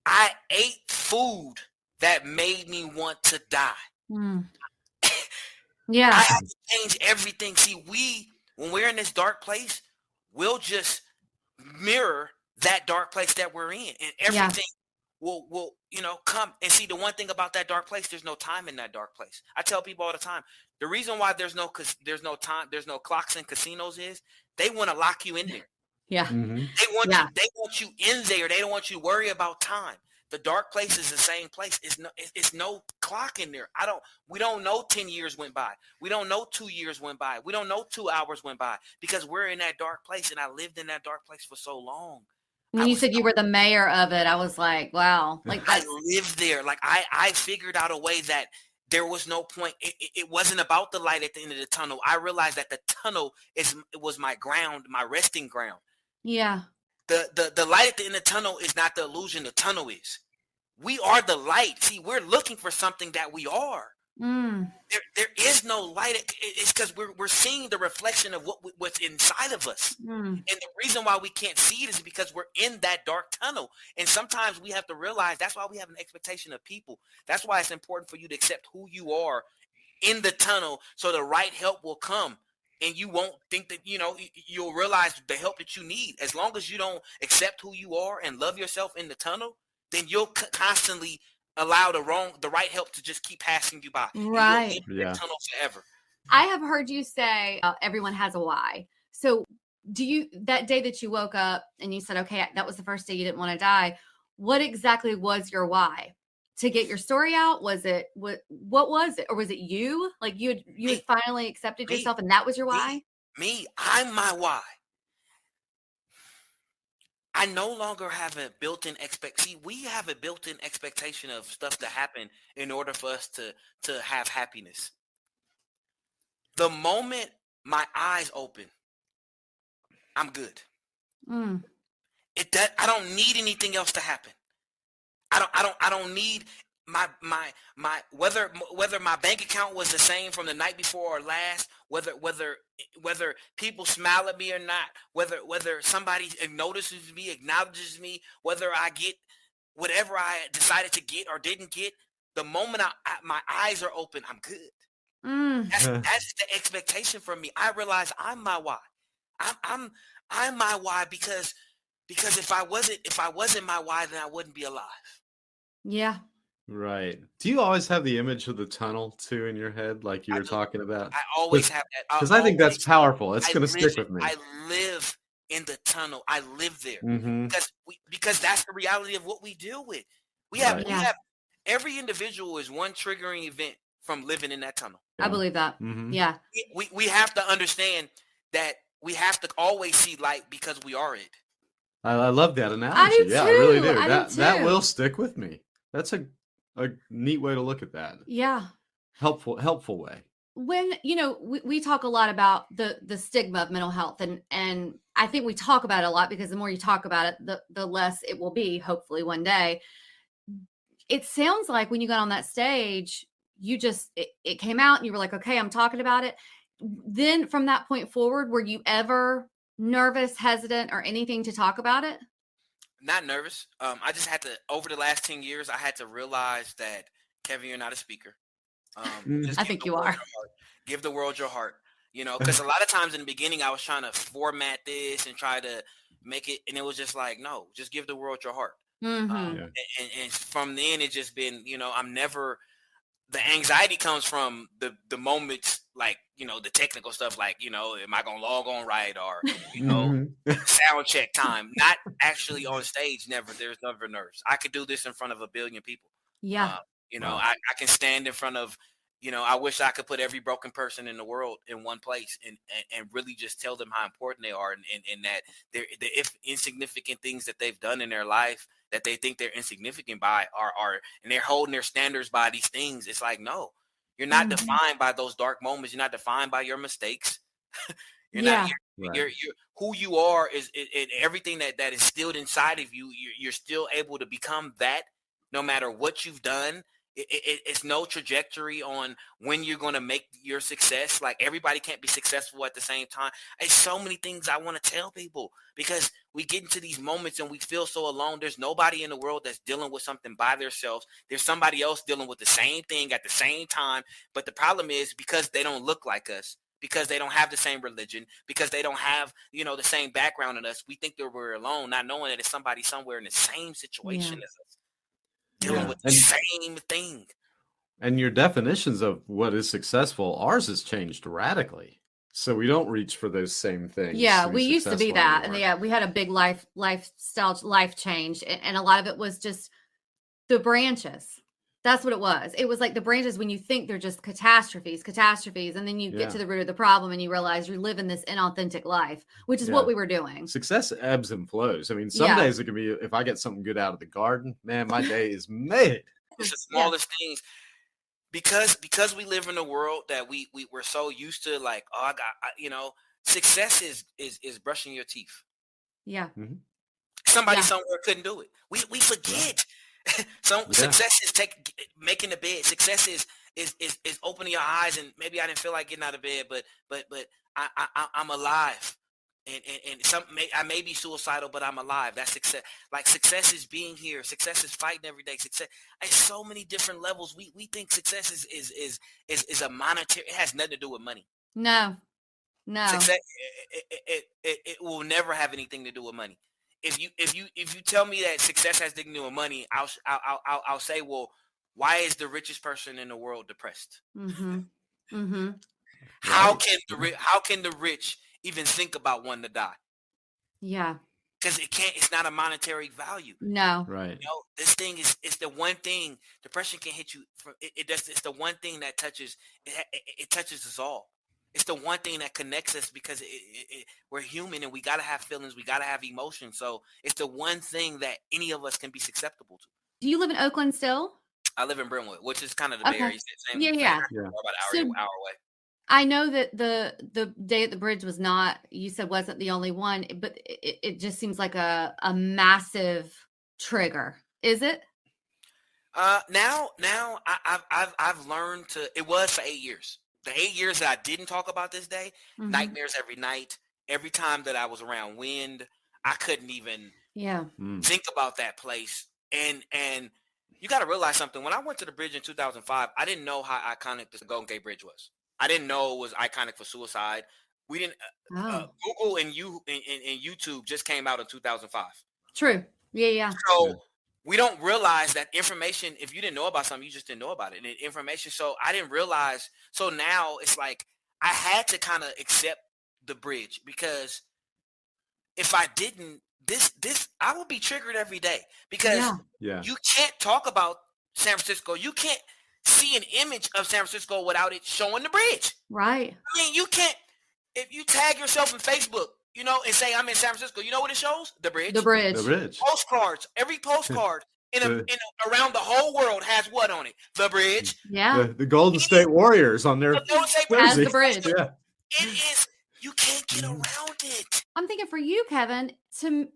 I ate food that made me want to die.
Mm.
I
Yeah.
had to change everything. See, when we're in this dark place, we'll just mirror that dark place that we're in, and everything will come. And see, the one thing about that dark place, there's no time in that dark place. I tell people all the time, the reason why there's no time, there's no clocks in casinos is they want to lock you in there.
Yeah.
Mm-hmm.
They want you in there. They don't want you to worry about time. The dark place is the same place. It's no clock in there. We don't know 10 years went by. We don't know 2 years went by. We don't know 2 hours went by because we're in that dark place. And I lived in that dark place for so long.
When you said you were the mayor of it, I was like, wow. Like
I lived there. Like I figured out a way that there was no point. It wasn't about the light at the end of the tunnel. I realized that the tunnel was my ground, my resting ground.
yeah.
The light at the end of the tunnel is not the illusion. The tunnel is. We are the light. See, we're looking for something that we are.
Mm.
There is no light. It's because we're seeing the reflection of what's inside of us.
Mm.
And the reason why we can't see it is because we're in that dark tunnel. And sometimes we have to realize that's why we have an expectation of people. That's why it's important for you to accept who you are in the tunnel so the right help will come. And you won't think that, you'll realize the help that you need. As long as you don't accept who you are and love yourself in the tunnel, then you'll constantly allow the right help to just keep passing you by.
Right.
You'll live in the tunnel forever.
I have heard you say everyone has a why. So that day that you woke up and you said, okay, that was the first day you didn't want to die. What exactly was your why? To get your story out? Was it what was it? Or was it you? Like you had finally accepted yourself and that was your why?
I'm my why. I no longer have a built-in we have a built-in expectation of stuff to happen in order for us to have happiness. The moment my eyes open, I'm good.
Mm.
I don't need anything else to happen. I don't need my whether my bank account was the same from the night before or last, whether people smile at me or not, whether somebody notices me, acknowledges me, whether I get whatever I decided to get or didn't get, the moment my eyes are open, I'm good.
Mm.
That's the expectation from me. I realize I'm my why. I'm my why because if I wasn't my why, then I wouldn't be alive.
Yeah.
Right. Do you always have the image of the tunnel too in your head, like you were talking about?
I always have that.
Because I think that's powerful. It's going to stick with me.
I live in the tunnel. I live there
Mm-hmm.
because that's the reality of what we deal with. We have every individual is one triggering event from living in that tunnel.
I believe that.
Mm-hmm.
Yeah.
We have to understand that we have to always see light because we are it.
I love that analogy.
I do
I
too.
really do.
I do
That
too.
will stick with me. That's a neat way to look at that.
Yeah.
Helpful way.
When, we talk a lot about the stigma of mental health and I think we talk about it a lot because the more you talk about it, the less it will be, hopefully one day. It sounds like when you got on that stage, you just, it came out and you were like, okay, I'm talking about it. Then from that point forward, were you ever nervous, hesitant, or anything to talk about it?
Not nervous. I just had to, over the last 10 years, I had to realize that, Kevin, you're not a speaker.
I think you are.
Give the world your heart, because a lot of times in the beginning, I was trying to format this and try to make it, and it was just like, no, just give the world your heart.
Mm-hmm.
And from then, it's just been, I'm never, the anxiety comes from the moments, like, the technical stuff, like, am I going to log on right? Or, sound check time, not actually on stage. There's never nerves. I could do this in front of 1 billion people.
Yeah.
Wow.
I can stand in front of, I wish I could put every broken person in the world in one place and really just tell them how important they are and that they're if insignificant things that they've done in their life that they think they're insignificant by are and they're holding their standards by these things. It's like, no, you're not defined by those dark moments. You're not defined by your mistakes. You're not.
Yeah.
You're who you are is everything that is instilled inside of you. You're still able to become that, no matter what you've done. It's no trajectory on when you're going to make your success. Like, everybody can't be successful at the same time. There's so many things I want to tell people, because we get into these moments and we feel so alone. There's nobody in the world that's dealing with something by themselves. There's somebody else dealing with the same thing at the same time. But the problem is, because they don't look like us, because they don't have the same religion, because they don't have, the same background in us, we think that we're alone, not knowing that it's somebody somewhere in the same situation as us, dealing with the same thing.
And your definitions of what is successful, ours has changed radically. So we don't reach for those same things.
Yeah, we used to be that.
Anymore.
And we had a big life change. And a lot of it was just the branches. That's what it was. It was like the branches, when you think they're just catastrophes. And then you get to the root of the problem and you realize you're living this inauthentic life, which is what we were doing.
Success ebbs and flows. I mean, some days it can be, if I get something good out of the garden, man, my day is made.
It's the smallest things. Because we live in a world that we're so used to, like, success is brushing your teeth.
Yeah.
Mm-hmm.
Somebody somewhere couldn't do it. We forget. Success is making the bed. Success is opening your eyes, and maybe I didn't feel like getting out of bed, but I'm alive, and I may be suicidal, but I'm alive. That's success. Like, success is being here. Success is fighting every day. Success. At so many different levels. We think success is a monetary. It has nothing to do with money.
No.
Success. It will never have anything to do with money. If you tell me that success has nothing to do with money, I'll say, well, why is the richest person in the world depressed?
Mm-hmm. Mm-hmm.
How can the rich even think about wanting to die?
Yeah.
Because it's not a monetary value.
No.
Right.
This thing it's the one thing. Depression can hit you from it's the one thing that touches it touches us all. It's the one thing that connects us, because we're human and we got to have feelings. We got to have emotions. So it's the one thing that any of us can be susceptible to.
Do you live in Oakland still?
I live in Brentwood, which is kind of the Bay Area.
Yeah.
About an hour away.
I know that the day at the bridge was not, you said, wasn't the only one, but it just seems like a massive trigger. Is it?
Now I've learned to. It was for 8 years. The 8 years that I didn't talk about this day, nightmares every night. Every time that I was around wind, I couldn't even think about that place. And you got to realize something. When I went to the bridge in 2005, I didn't know how iconic the Golden Gate Bridge was. I didn't know it was iconic for suicide. We didn't. Google and YouTube just came out in 2005.
True. Yeah.
So we don't realize that information. If you didn't know about something, you just didn't know about it. And information. So I didn't realize. So now it's like I had to kind of accept the bridge, because if I didn't, this I would be triggered every day, because you can't talk about San Francisco. You can't see an image of San Francisco without it showing the bridge.
Right.
I mean, you can't. If you tag yourself in Facebook, and say I'm in San Francisco, you know what it shows? The bridge.
The bridge.
The bridge.
Postcards. Every postcard around the whole world has what on it? The bridge.
Yeah.
The Golden State Warriors on their
has the bridge.
Yeah.
It is. You can't get around it.
I'm thinking for you, Kevin, to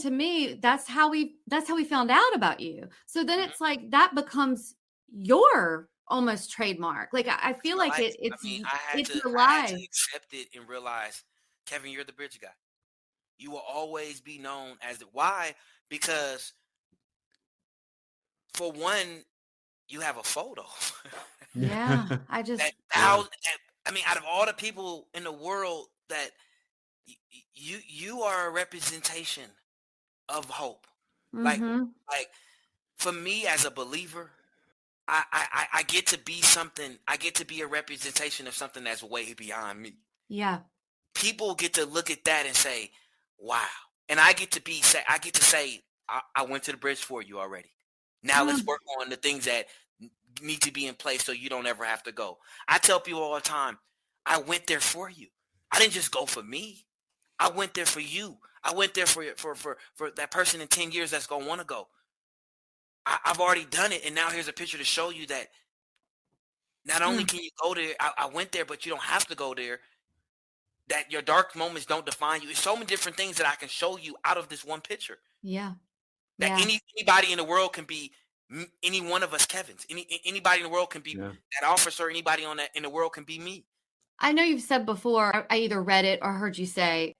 me, that's how we found out about you. So then it's like that becomes your almost trademark. Like, I feel like it's your life.
I had to accept it and realize, Kevin, you're the bridge guy. You will always be known as why? Because for one, you have a photo.
Yeah.
Out of all the people in the world, that you are a representation of hope. Like for me as a believer, I get to be something. I get to be a representation of something that's way beyond me.
Yeah.
People get to look at that and say, "Wow!" And I get to say, "I went to the bridge for you already. Now let's work on the things that need to be in place so you don't ever have to go." I tell people all the time, I went there for you. I didn't just go for me. I went there for you. I went there for that person in 10 years that's gonna want to go. I've already done it, and now here's a picture to show you that not only can you go there, I went there, but you don't have to go there. that your dark moments don't define you. It's so many different things that I can show you out of this one picture.
Yeah.
That anybody in the world can be any one of us Kevins. Anybody in the world can be that officer. Anybody in the world can be me.
I know you've said before, I either read it or heard you say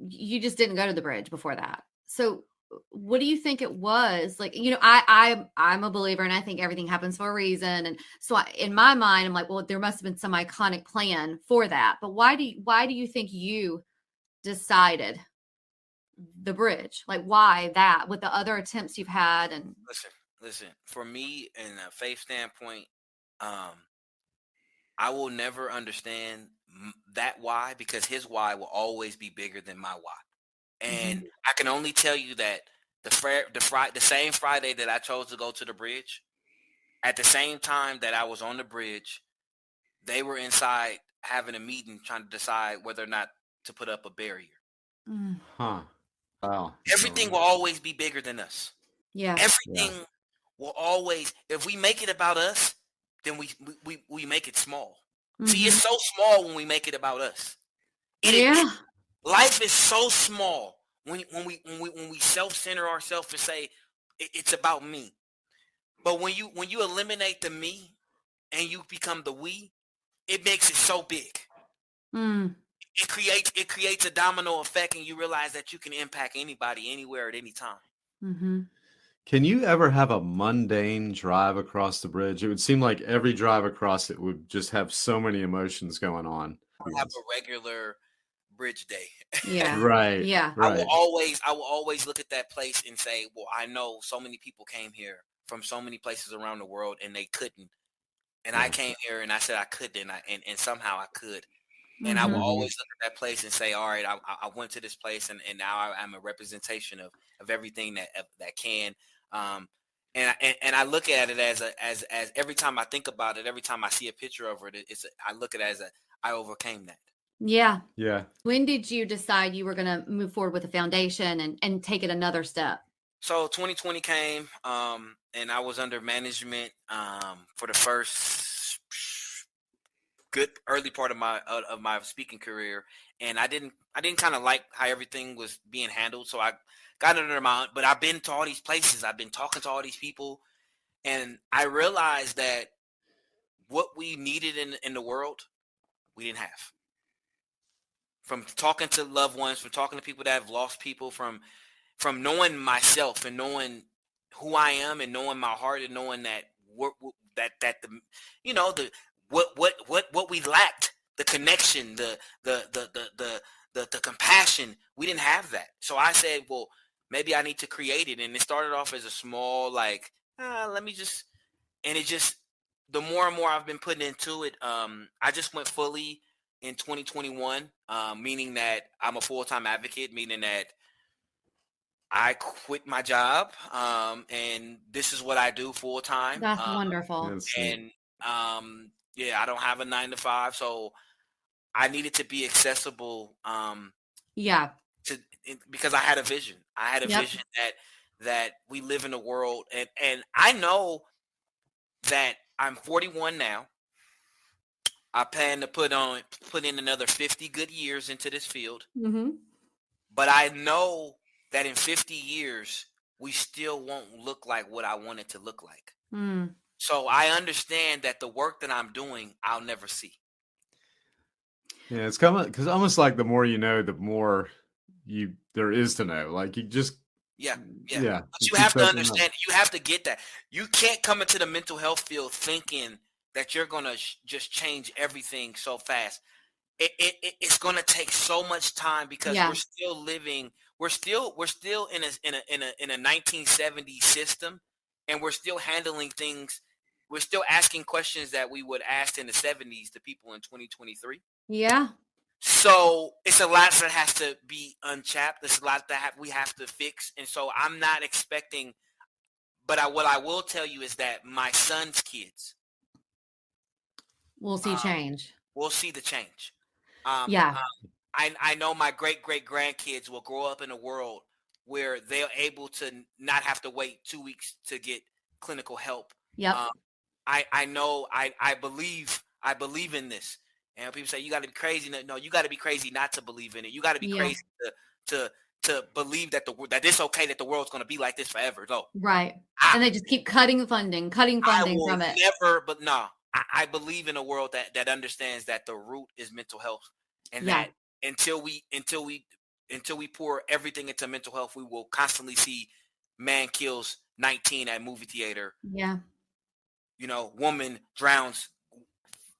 you just didn't go to the bridge before that. So what do you think it was? Like, I'm a believer and I think everything happens for a reason. And so in my mind, I'm like, well, there must've been some iconic plan for that. But why do you think you decided the bridge? Like, why that with the other attempts you've had? And
listen, for me, in a faith standpoint, I will never understand that why, because his why will always be bigger than my why. And I can only tell you that the same Friday that I chose to go to the bridge, at the same time that I was on the bridge, they were inside having a meeting trying to decide whether or not to put up a barrier.
Wow.
Everything will always be bigger than us.
Yeah.
Everything will always, if we make it about us, then we make it small. See, it's so small when we make it about us. Life is so small when we self-center ourselves and say it's about me. But when you eliminate the me and you become the we, it makes it so big. It creates a domino effect, and you realize that you can impact anybody, anywhere, at any time.
Can you ever have a mundane drive across the bridge? It would seem like every drive across it would just have so many emotions going on.
Have a regular bridge day.
Yeah.
Right.
Yeah.
Right.
I will always look at that place and say, well, I know so many people came here from so many places around the world and they couldn't. And I came here and I said I could, and somehow I could. And I will always look at that place and say, all right, I went to this place and now I'm a representation of everything that can. And I look at it as every time I think about it, every time I see a picture of it, I look at it as I overcame that.
Yeah.
Yeah.
When did you decide you were going to move forward with the foundation and take it another step?
So 2020 came, and I was under management for the first good early part of my speaking career, and I didn't kind of like how everything was being handled. So I got under my, but I've been to all these places, I've been talking to all these people, and I realized that what we needed in the world, we didn't have. From talking to loved ones, from talking to people that have lost people, from knowing myself and knowing who I am and knowing my heart and knowing that what we lacked, the connection, the compassion, we didn't have that. So I said, well, maybe I need to create it. And it started off as a small, let me just, and it just, the more and more I've been putting into it, I just went fully in 2021, meaning that I'm a full-time advocate, meaning that I quit my job, and this is what I do full-time.
That's wonderful.
And I don't have a 9-to-5, so I needed to be accessible. Because I had a vision. I had a vision that we live in a world, and I know that I'm 41 now. I plan to put in another 50 good years into this field. But I know that in 50 years, we still won't look like what I want it to look like. So I understand that the work that I'm doing, I'll never see.
Yeah, it's coming because almost like the more you know, the more there is to know. Like you just
yeah. But you have to understand. You have to get that. You can't come into the mental health field thinking that you're gonna just change everything so fast. It's gonna take so much time because we're still living. We're still in a 1970s system, and we're still handling things. We're still asking questions that we would ask in the 70s to people in 2023.
Yeah.
So it's a lot that has to be unchapped. There's a lot that we have to fix. And so I'm not expecting, but what I will tell you is that my son's kids
will see change.
We'll see the change. I know my great grandkids will grow up in a world where they're able to not have to wait 2 weeks to get clinical help.
Yep.
I know, I believe in this. And people say you got to be crazy. No, you got to be crazy not to believe in it. You got to be crazy to believe that that it's okay that the world's going to be like this forever. So
Right. And they just keep cutting funding
I will
from it.
never, but no, I believe in a world that understands that the root is mental health, and that until we pour everything into mental health, we will constantly see man kills 19 at movie theater.
Yeah.
Woman drowns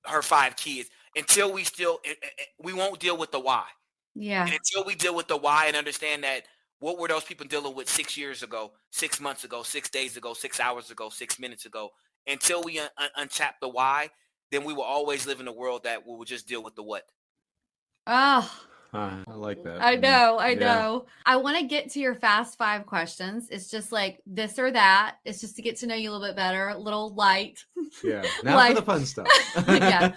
her 5 kids. Until we won't deal with the why.
Yeah.
And until we deal with the why and understand that, what were those people dealing with 6 years ago, 6 months ago, 6 days ago, 6 hours ago, 6 minutes ago? Until we untap the why, then we will always live in a world that will just deal with the what.
Oh,
I like that.
I know. I want to get to your fast 5 questions. It's just like this or that. It's just to get to know you a little bit better, a little light.
Yeah. Now for the fun stuff.
Yeah.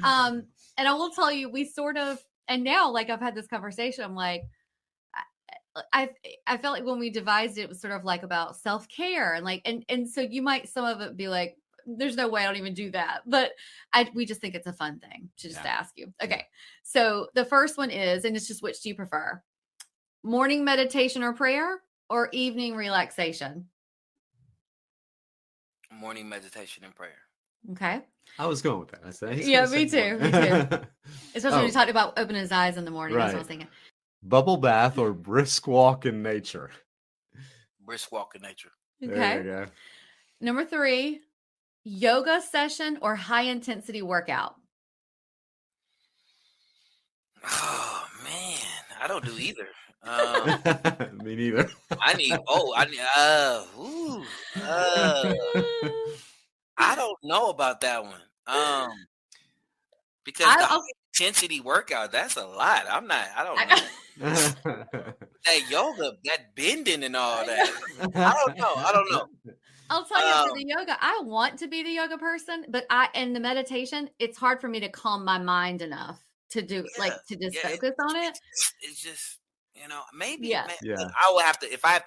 And I will tell you, we sort of, and now like I've had this conversation, I'm like, I felt like when we devised it, it was sort of like about self-care and like, and so you might, some of it be like, there's no way I don't even do that. But we just think it's a fun thing to just ask you. Okay. So the first one is, and it's just, which do you prefer? Morning meditation or prayer or evening relaxation?
Morning meditation and prayer.
Okay.
I was going with that. I said,
yeah, me too. Me too. Especially when you talked about opening his eyes in the morning. That's what I was thinking.
Bubble bath or brisk walk in nature?
Brisk walk in nature.
Okay.
There you go.
Number 3, yoga session or high intensity workout?
Oh man, I don't do either.
Me neither.
I don't know about that one. Because the high intensity workout, that's a lot. I don't know. That yoga, that bending and all that. I don't know.
I'll tell you, for the yoga, I want to be the yoga person, but in the meditation, it's hard for me to calm my mind enough to do to just focus on it.
It's just, maybe.
Yeah.
I will have to, if I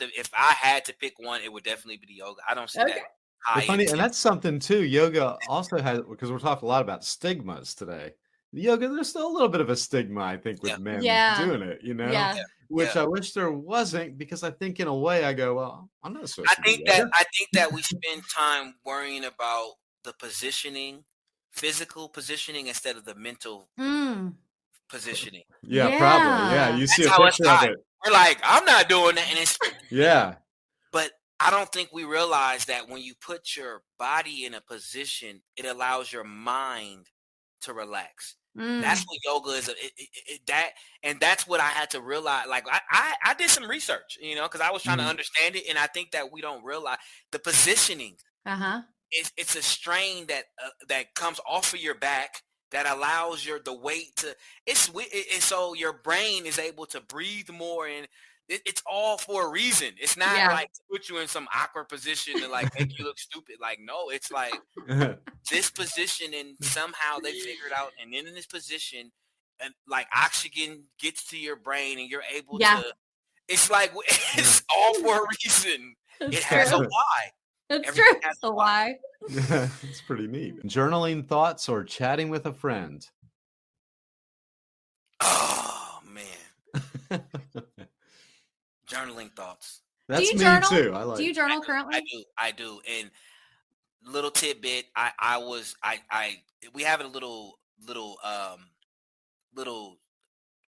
had to pick one, it would definitely be the yoga. I don't see that.
Funny, and that's something too. Yoga also has, because we're talking a lot about stigmas today. Yoga, there's still a little bit of a stigma, I think, with men doing it, which I wish there wasn't, because I think in a way I go, well, I'm not supposed to do yoga.
I think that we spend time worrying about the physical positioning, instead of the mental positioning.
Yeah, probably. Yeah, you see a picture of it.
We're like, I'm not doing that, and it's but I don't think we realize that when you put your body in a position, it allows your mind to relax. That's what yoga is. That's what I had to realize. Like I did some research, because I was trying to understand it, and I think that we don't realize the positioning. It's a strain that comes off of your back that allows the weight to. So your brain is able to breathe more, and it's all for a reason. It's not like to put you in some awkward position to like make you look stupid. Like, no, it's like this position, and somehow they figured out, and then in this position, and like oxygen gets to your brain, and you're able to. It's like it's all for a reason. It has a why.
That's true. That's a why.
It's pretty neat. Journaling thoughts or chatting with a friend?
Oh man. Journaling thoughts.
That's me too. I like.
Do you journal currently?
I do. And little tidbit, we have a little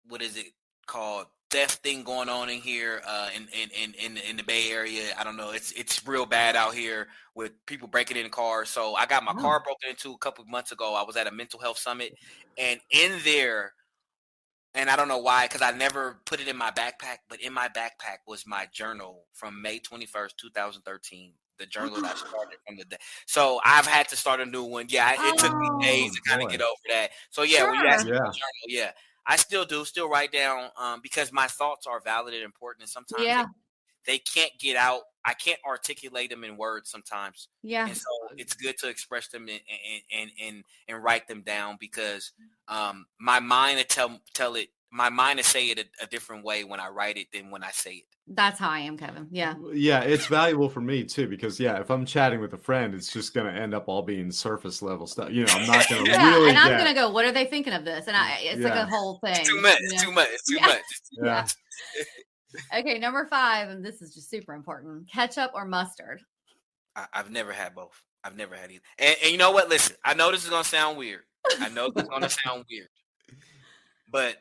what is it called? Theft thing going on in here in the Bay Area. I don't know. It's real bad out here with people breaking in cars. So I got my car broken into a couple of months ago. I was at a mental health summit, and in there, and I don't know why, because I never put it in my backpack, but in my backpack was my journal from May 21st, 2013. The journal that I started from the day. So I've had to start a new one. Yeah, it took me days to kind of get over that. So yeah, when you ask me about journal, I still write down because my thoughts are valid and important, and sometimes they can't get out. I can't articulate them in words sometimes. Yeah. And so it's good to express them and write them down, because my mind will tell it my mind is say it a different way when I write it than when I say it.
That's how I am, Kevin. Yeah.
Yeah, it's valuable for me too, because if I'm chatting with a friend, it's just going to end up all being surface level stuff. I'm not going to really
and I'm going to go, what are they thinking of this? And it's like a whole thing.
It's too much. It's too much. It's too much.
Yeah.
Okay, number 5, and this is just super important. Ketchup or mustard?
I've never had both. I've never had either. And you know what? Listen, I know this is going to sound weird. But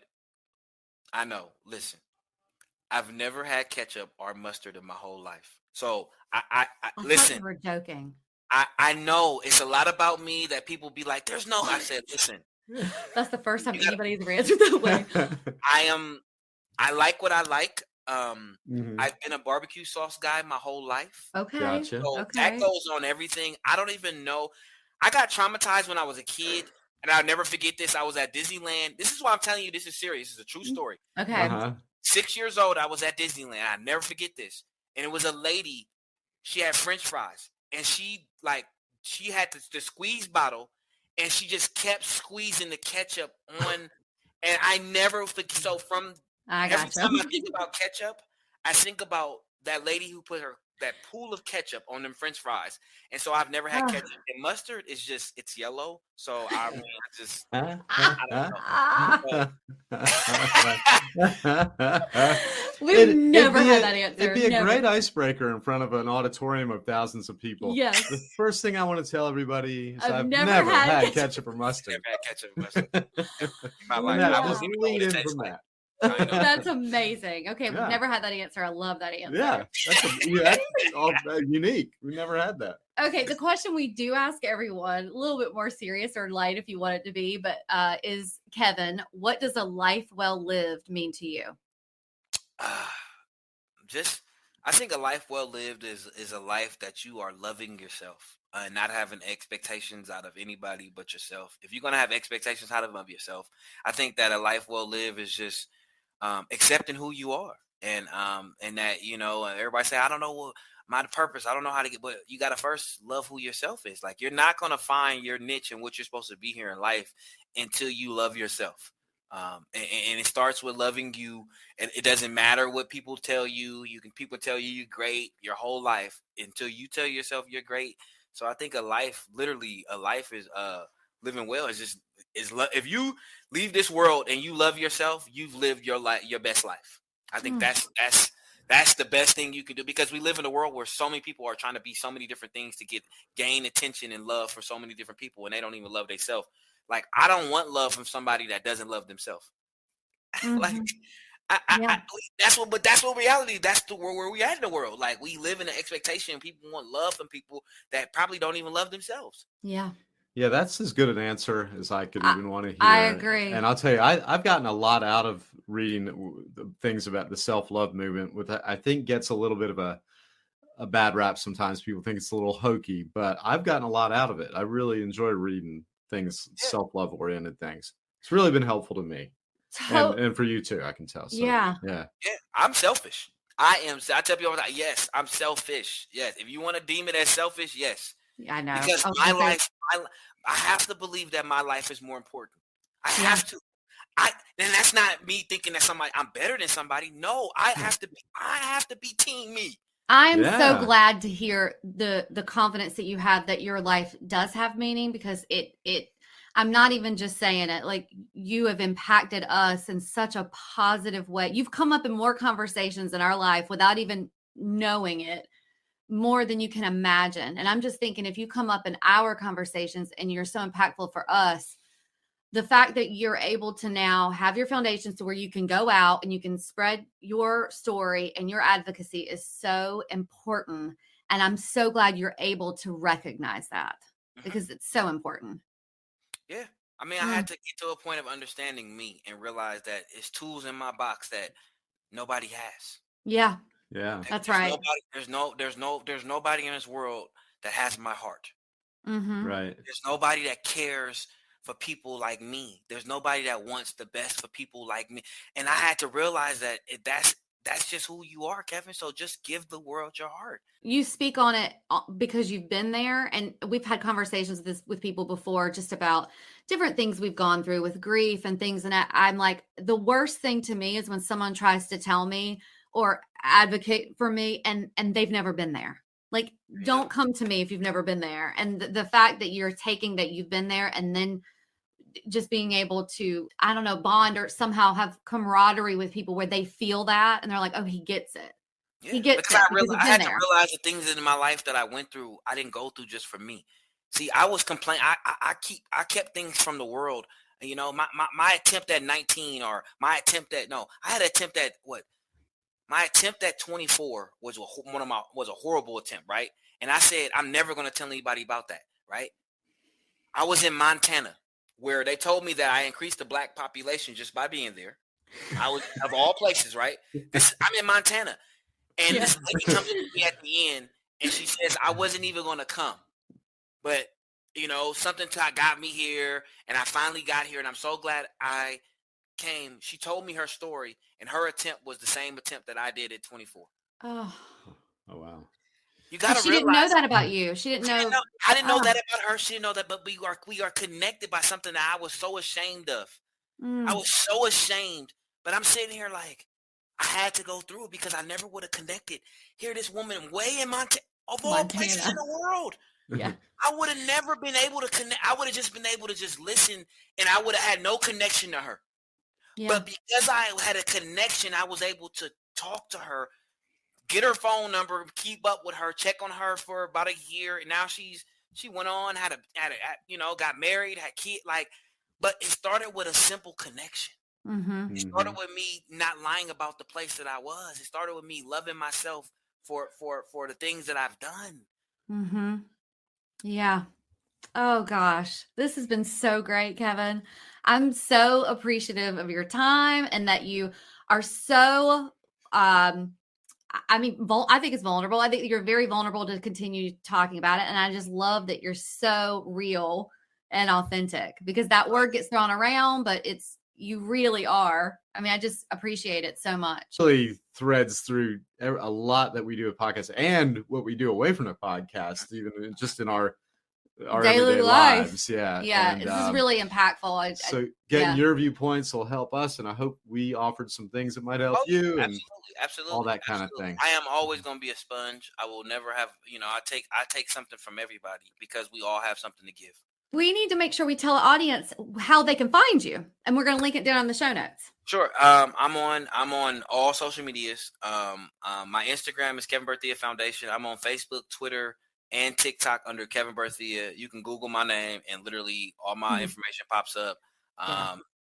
I know, listen, I've never had ketchup or mustard in my whole life. So I listen.
You were joking.
I know it's a lot about me that people be like, there's no, I said, listen.
That's the first time anybody's ever answered that way.
I like what I like. I've been a barbecue sauce guy my whole life.
Okay.
Gotcha.
So that goes on everything. I don't even know. I got traumatized when I was a kid, and I'll never forget this. I was at Disneyland. This is why I'm telling you this is serious. This is a true story.
Okay.
6 years old, I was at Disneyland. I'll never forget this. And it was a lady. She had French fries, and she had the squeeze bottle, and she just kept squeezing the ketchup on. And I never forget. So from every time I think about ketchup, I think about that lady who put that pool of ketchup on them French fries. And so I've never had ketchup. And mustard is just, it's yellow. So I
We've never had that answer.
It'd be a great icebreaker in front of an auditorium of thousands of people.
Yes.
The first thing I want to tell everybody is I've
never
had ketchup or mustard.
Never had ketchup or mustard. My life.
I was lean in from that.
That's amazing. Okay, we've never had that answer. I love that answer.
Yeah, that's all unique. We never had that.
Okay, the question we do ask everyone, a little bit more serious or light if you want it to be, but is, Kevin, what does a life well lived mean to you?
I think a life well lived is a life that you are loving yourself and not having expectations out of anybody but yourself. If you're going to have expectations out of yourself, I think that a life well lived is just accepting who you are, and that, everybody say, I don't know my purpose, I don't know how to get, but you got to first love who yourself is. Like, you're not going to find your niche and what you're supposed to be here in life until you love yourself. And it starts with loving you, and it doesn't matter what people tell you. People tell you you're great your whole life until you tell yourself you're great. So I think a life is living well is if you leave this world and you love yourself, you've lived your best life. I think that's the best thing you can do, because we live in a world where so many people are trying to be so many different things to gain attention and love for so many different people, and they don't even love themselves. Like, I don't want love from somebody that doesn't love themselves. Like, I that's what reality. That's the world where we at in the world. Like, we live in an expectation. People want love from people that probably don't even love themselves.
Yeah.
Yeah, that's as good an answer as I could even want to hear.
I agree.
And I'll tell you, I've gotten a lot out of reading the things about the self-love movement. I think gets a little bit of a bad rap sometimes. People think it's a little hokey, but I've gotten a lot out of it. I really enjoy reading things, self-love oriented things. It's really been helpful to me. And for you too, I can tell. So, yeah.
I'm selfish. I tell people all the time, yes, I'm selfish. Yes. If you want to deem it as selfish, yes.
I know.
Because my life, I have to believe that my life is more important. I have to. And that's not me thinking that I'm better than somebody. No, I have to be team me.
I'm so glad to hear the confidence that you have that your life does have meaning, because I'm not even just saying it, like, you have impacted us in such a positive way. You've come up in more conversations in our life without even knowing it, more than you can imagine. And I'm just thinking, if you come up in our conversations and you're so impactful for us, the fact that you're able to now have your foundations to where you can go out and you can spread your story and your advocacy is so important. And I'm so glad you're able to recognize that, because it's so important.
Yeah. I mean, I had to get to a point of understanding me and realize that it's tools in my box that nobody has.
Yeah.
Yeah.
That's right.
There's nobody in this world that has my heart.
Mm-hmm.
Right.
There's nobody that cares for people like me. There's nobody that wants the best for people like me. And I had to realize that that's just who you are, Kevin. So just give the world your heart.
You speak on it because you've been there, and we've had conversations with people before just about different things we've gone through with grief and things. And I'm like, the worst thing to me is when someone tries to tell me or advocate for me and they've never been there. Like, don't come to me if you've never been there. And the fact that you're taking that you've been there and then just being able to, I don't know, bond or somehow have camaraderie with people where they feel that and they're like, oh, he gets it.
Yeah,
He gets it.
I had to realize the things in my life that I went through, I didn't go through just for me. See, I was complaining. I kept things from the world. You know, my attempt at 19 or my attempt at, no, I had an attempt at what? My attempt at 24 was a horrible attempt, right? And I said, I'm never going to tell anybody about that, right? I was in Montana, where they told me that I increased the black population just by being there. I was, of all places, right? I'm in Montana. And this lady comes to me at the end, and she says, I wasn't even going to come. But, you know, something got me here, and I finally got here, and I'm so glad I came. She told me her story, and her attempt was the same attempt that I did at 24.
Oh
wow.
You got to realize.
She didn't know that about you. She didn't know.
I didn't know that about her. She didn't know that, but we are connected by something that I was so ashamed of. I was so ashamed, but I'm sitting here like, I had to go through it because I never would have connected. Here, this woman way in Montana, of all places in the world.
Yeah.
I would have never been able to connect. I would have just been able to just listen, and I would have had no connection to her. Yeah. But because I had a connection, I was able to talk to her, get her phone number, keep up with her, check on her for about a year. And now she went on, had got married, had kids, but it started with a simple connection.
Mm-hmm.
It started with me not lying about the place that I was. It started with me loving myself for the things that I've done.
Mm-hmm. Yeah. Oh gosh, this has been so great, Kevin. I'm so appreciative of your time and that you are so, I think it's vulnerable. I think you're very vulnerable to continue talking about it. And I just love that you're so real and authentic, because that word gets thrown around, but you really are. I mean, I just appreciate it so much.
It really threads through a lot that we do at podcasts and what we do away from the podcast, even just in our daily lives. Yeah. And,
this is really impactful.
So getting your viewpoints will help us. And I hope we offered some things that might help you.
Absolutely.
All that kind of thing.
I am always going to be a sponge. I will never have, I take something from everybody because we all have something to give.
We need to make sure we tell the audience how they can find you, and we're going to link it down in the show notes.
Sure. I'm on all social medias. My Instagram is Kevin Berthia Foundation. I'm on Facebook, Twitter, and TikTok under Kevin Berthia. You can Google my name, and literally all my information pops up.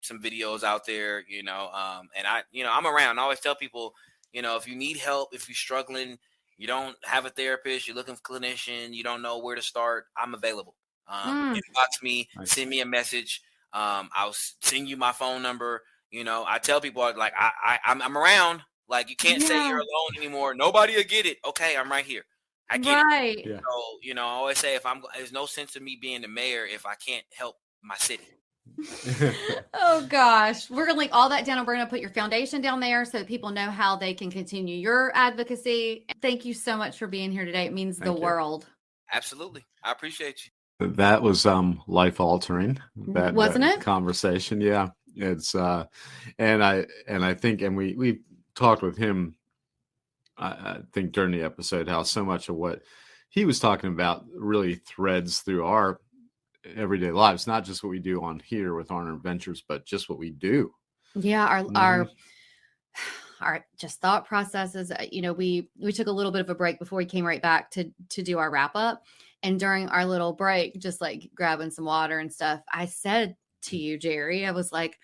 Some videos out there, and I'm around. I always tell people, if you need help, if you're struggling, you don't have a therapist, you're looking for a clinician, you don't know where to start, I'm available. Inbox me, send me a message. I'll send you my phone number. I tell people I'm around. Like, you can't say you're alone anymore. Nobody will get it. Okay, I'm right here. I get it.
Yeah.
So, I always say there's no sense of me being the mayor if I can't help my city.
Oh gosh, we're gonna link all that down, and we're gonna put your foundation down there so that people know how they can continue your advocacy. Thank you so much for being here today. It means the world.
Absolutely, I appreciate you.
That was life altering.
Wasn't it?
Conversation, yeah. It's and I think, and we talked with him, I think during the episode, how so much of what he was talking about really threads through our everyday lives, not just what we do on here with our adventures, but just what we do.
Yeah, our just thought processes. We took a little bit of a break before we came right back to do our wrap up. And during our little break, just like grabbing some water and stuff, I said to you, Jerry, I was like,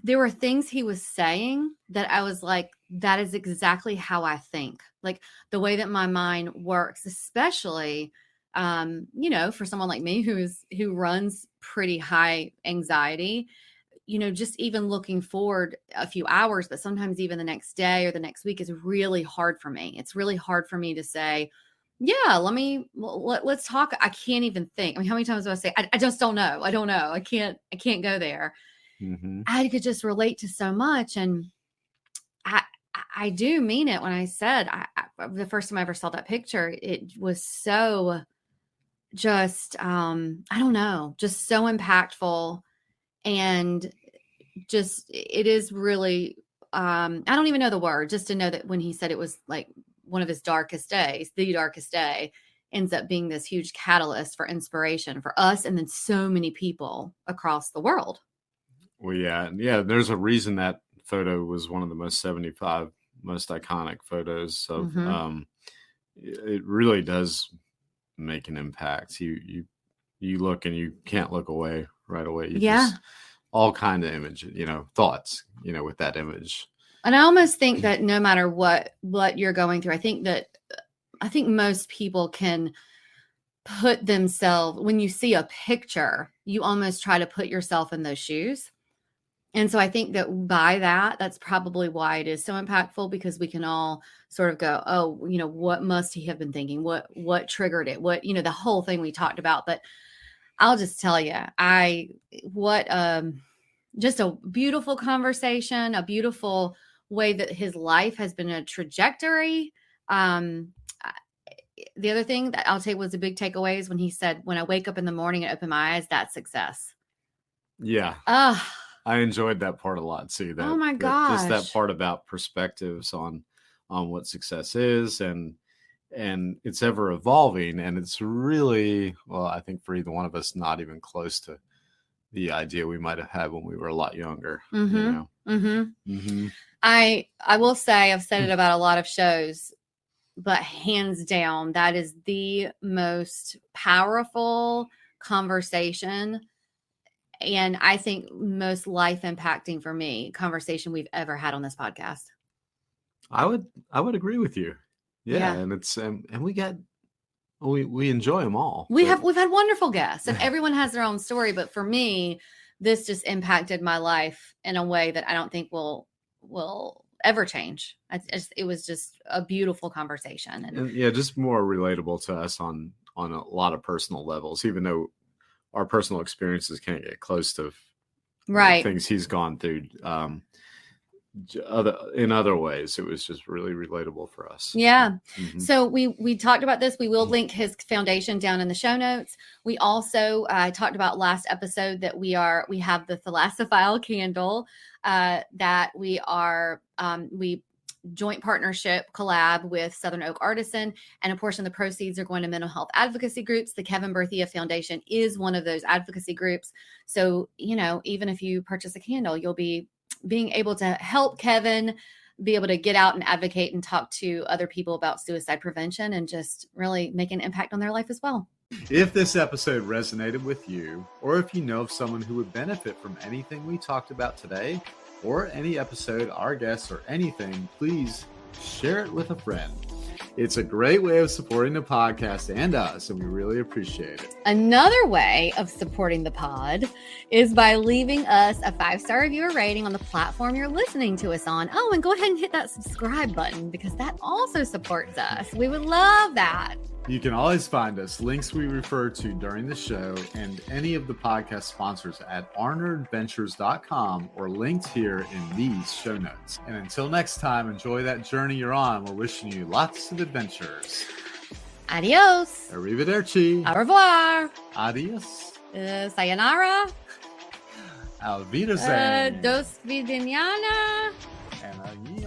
there were things he was saying that I was like, that is exactly how I think. Like the way that my mind works, especially, for someone like me who runs pretty high anxiety, just even looking forward a few hours, but sometimes even the next day or the next week is really hard for me. It's really hard for me to say, yeah, let's talk. I can't even think. I mean, how many times do I say, I just don't know. I don't know. I can't go there. I could just relate to so much. And I I do mean it when I said the first time I ever saw that picture, it was so just, I don't know, just so impactful. And just, it is really, I don't even know the word, just to know that when he said it was like one of his darkest days, the darkest day, ends up being this huge catalyst for inspiration for us and then so many people across the world.
Well, yeah. There's a reason that photo was one of the most 75 most iconic photos of, it really does make an impact. You look and you can't look away right away. Just, all kind of image, thoughts, with that image.
And I almost think that no matter what you're going through, I think most people can put themselves, when you see a picture, you almost try to put yourself in those shoes. And so I think that that's probably why it is so impactful, because we can all sort of go, oh, what must he have been thinking? What triggered it? What, the whole thing we talked about. But I'll just tell you, just a beautiful conversation, a beautiful way that his life has been a trajectory. The other thing that I'll take was a big takeaway is when he said, when I wake up in the morning and open my eyes, that's success.
Yeah. I enjoyed that part a lot too.
Oh my gosh.
Just that part about perspectives on what success is, and it's ever evolving, and it's really, well, I think for either one of us, not even close to the idea we might have had when we were a lot younger.
I will say, I've said it about a lot of shows, but hands down, that is the most powerful conversation, and I think most life impacting for me conversation we've ever had on this podcast.
I would agree with you. Yeah. And it's, and we enjoy them all.
We've had wonderful guests, and everyone has their own story. But for me, this just impacted my life in a way that I don't think will ever change. It was just a beautiful conversation, and
just more relatable to us on a lot of personal levels, even though our personal experiences can't get close to things he's gone through. In other ways, it was just really relatable for us.
So we talked about this. We will link his foundation down in the show notes. We also talked about last episode that we have the Thalassophile candle that we joint partnership collab with Southern Oak Artisan, and a portion of the proceeds are going to mental health advocacy groups. The Kevin Berthia Foundation is one of those advocacy groups. So, even if you purchase a candle, you'll be being able to help Kevin be able to get out and advocate and talk to other people about suicide prevention, and just really make an impact on their life as well.
If this episode resonated with you, or if you know of someone who would benefit from anything we talked about today, or any episode, our guests, or anything, please share it with a friend. It's a great way of supporting the podcast and us, and we really appreciate it.
Another way of supporting the pod is by leaving us a 5-star review or rating on the platform you're listening to us on. Oh, and go ahead and hit that subscribe button, because that also supports us. We would love that.
You can always find us, links we refer to during the show, and any of the podcast sponsors at arneradventures.com, or linked here in these show notes. And until next time, enjoy that journey you're on. We're wishing you lots of adventures.
Adios.
Arrivederci.
Au revoir.
Adios.
Sayonara.
Auf Wiedersehen.
Dos vidaniana.
And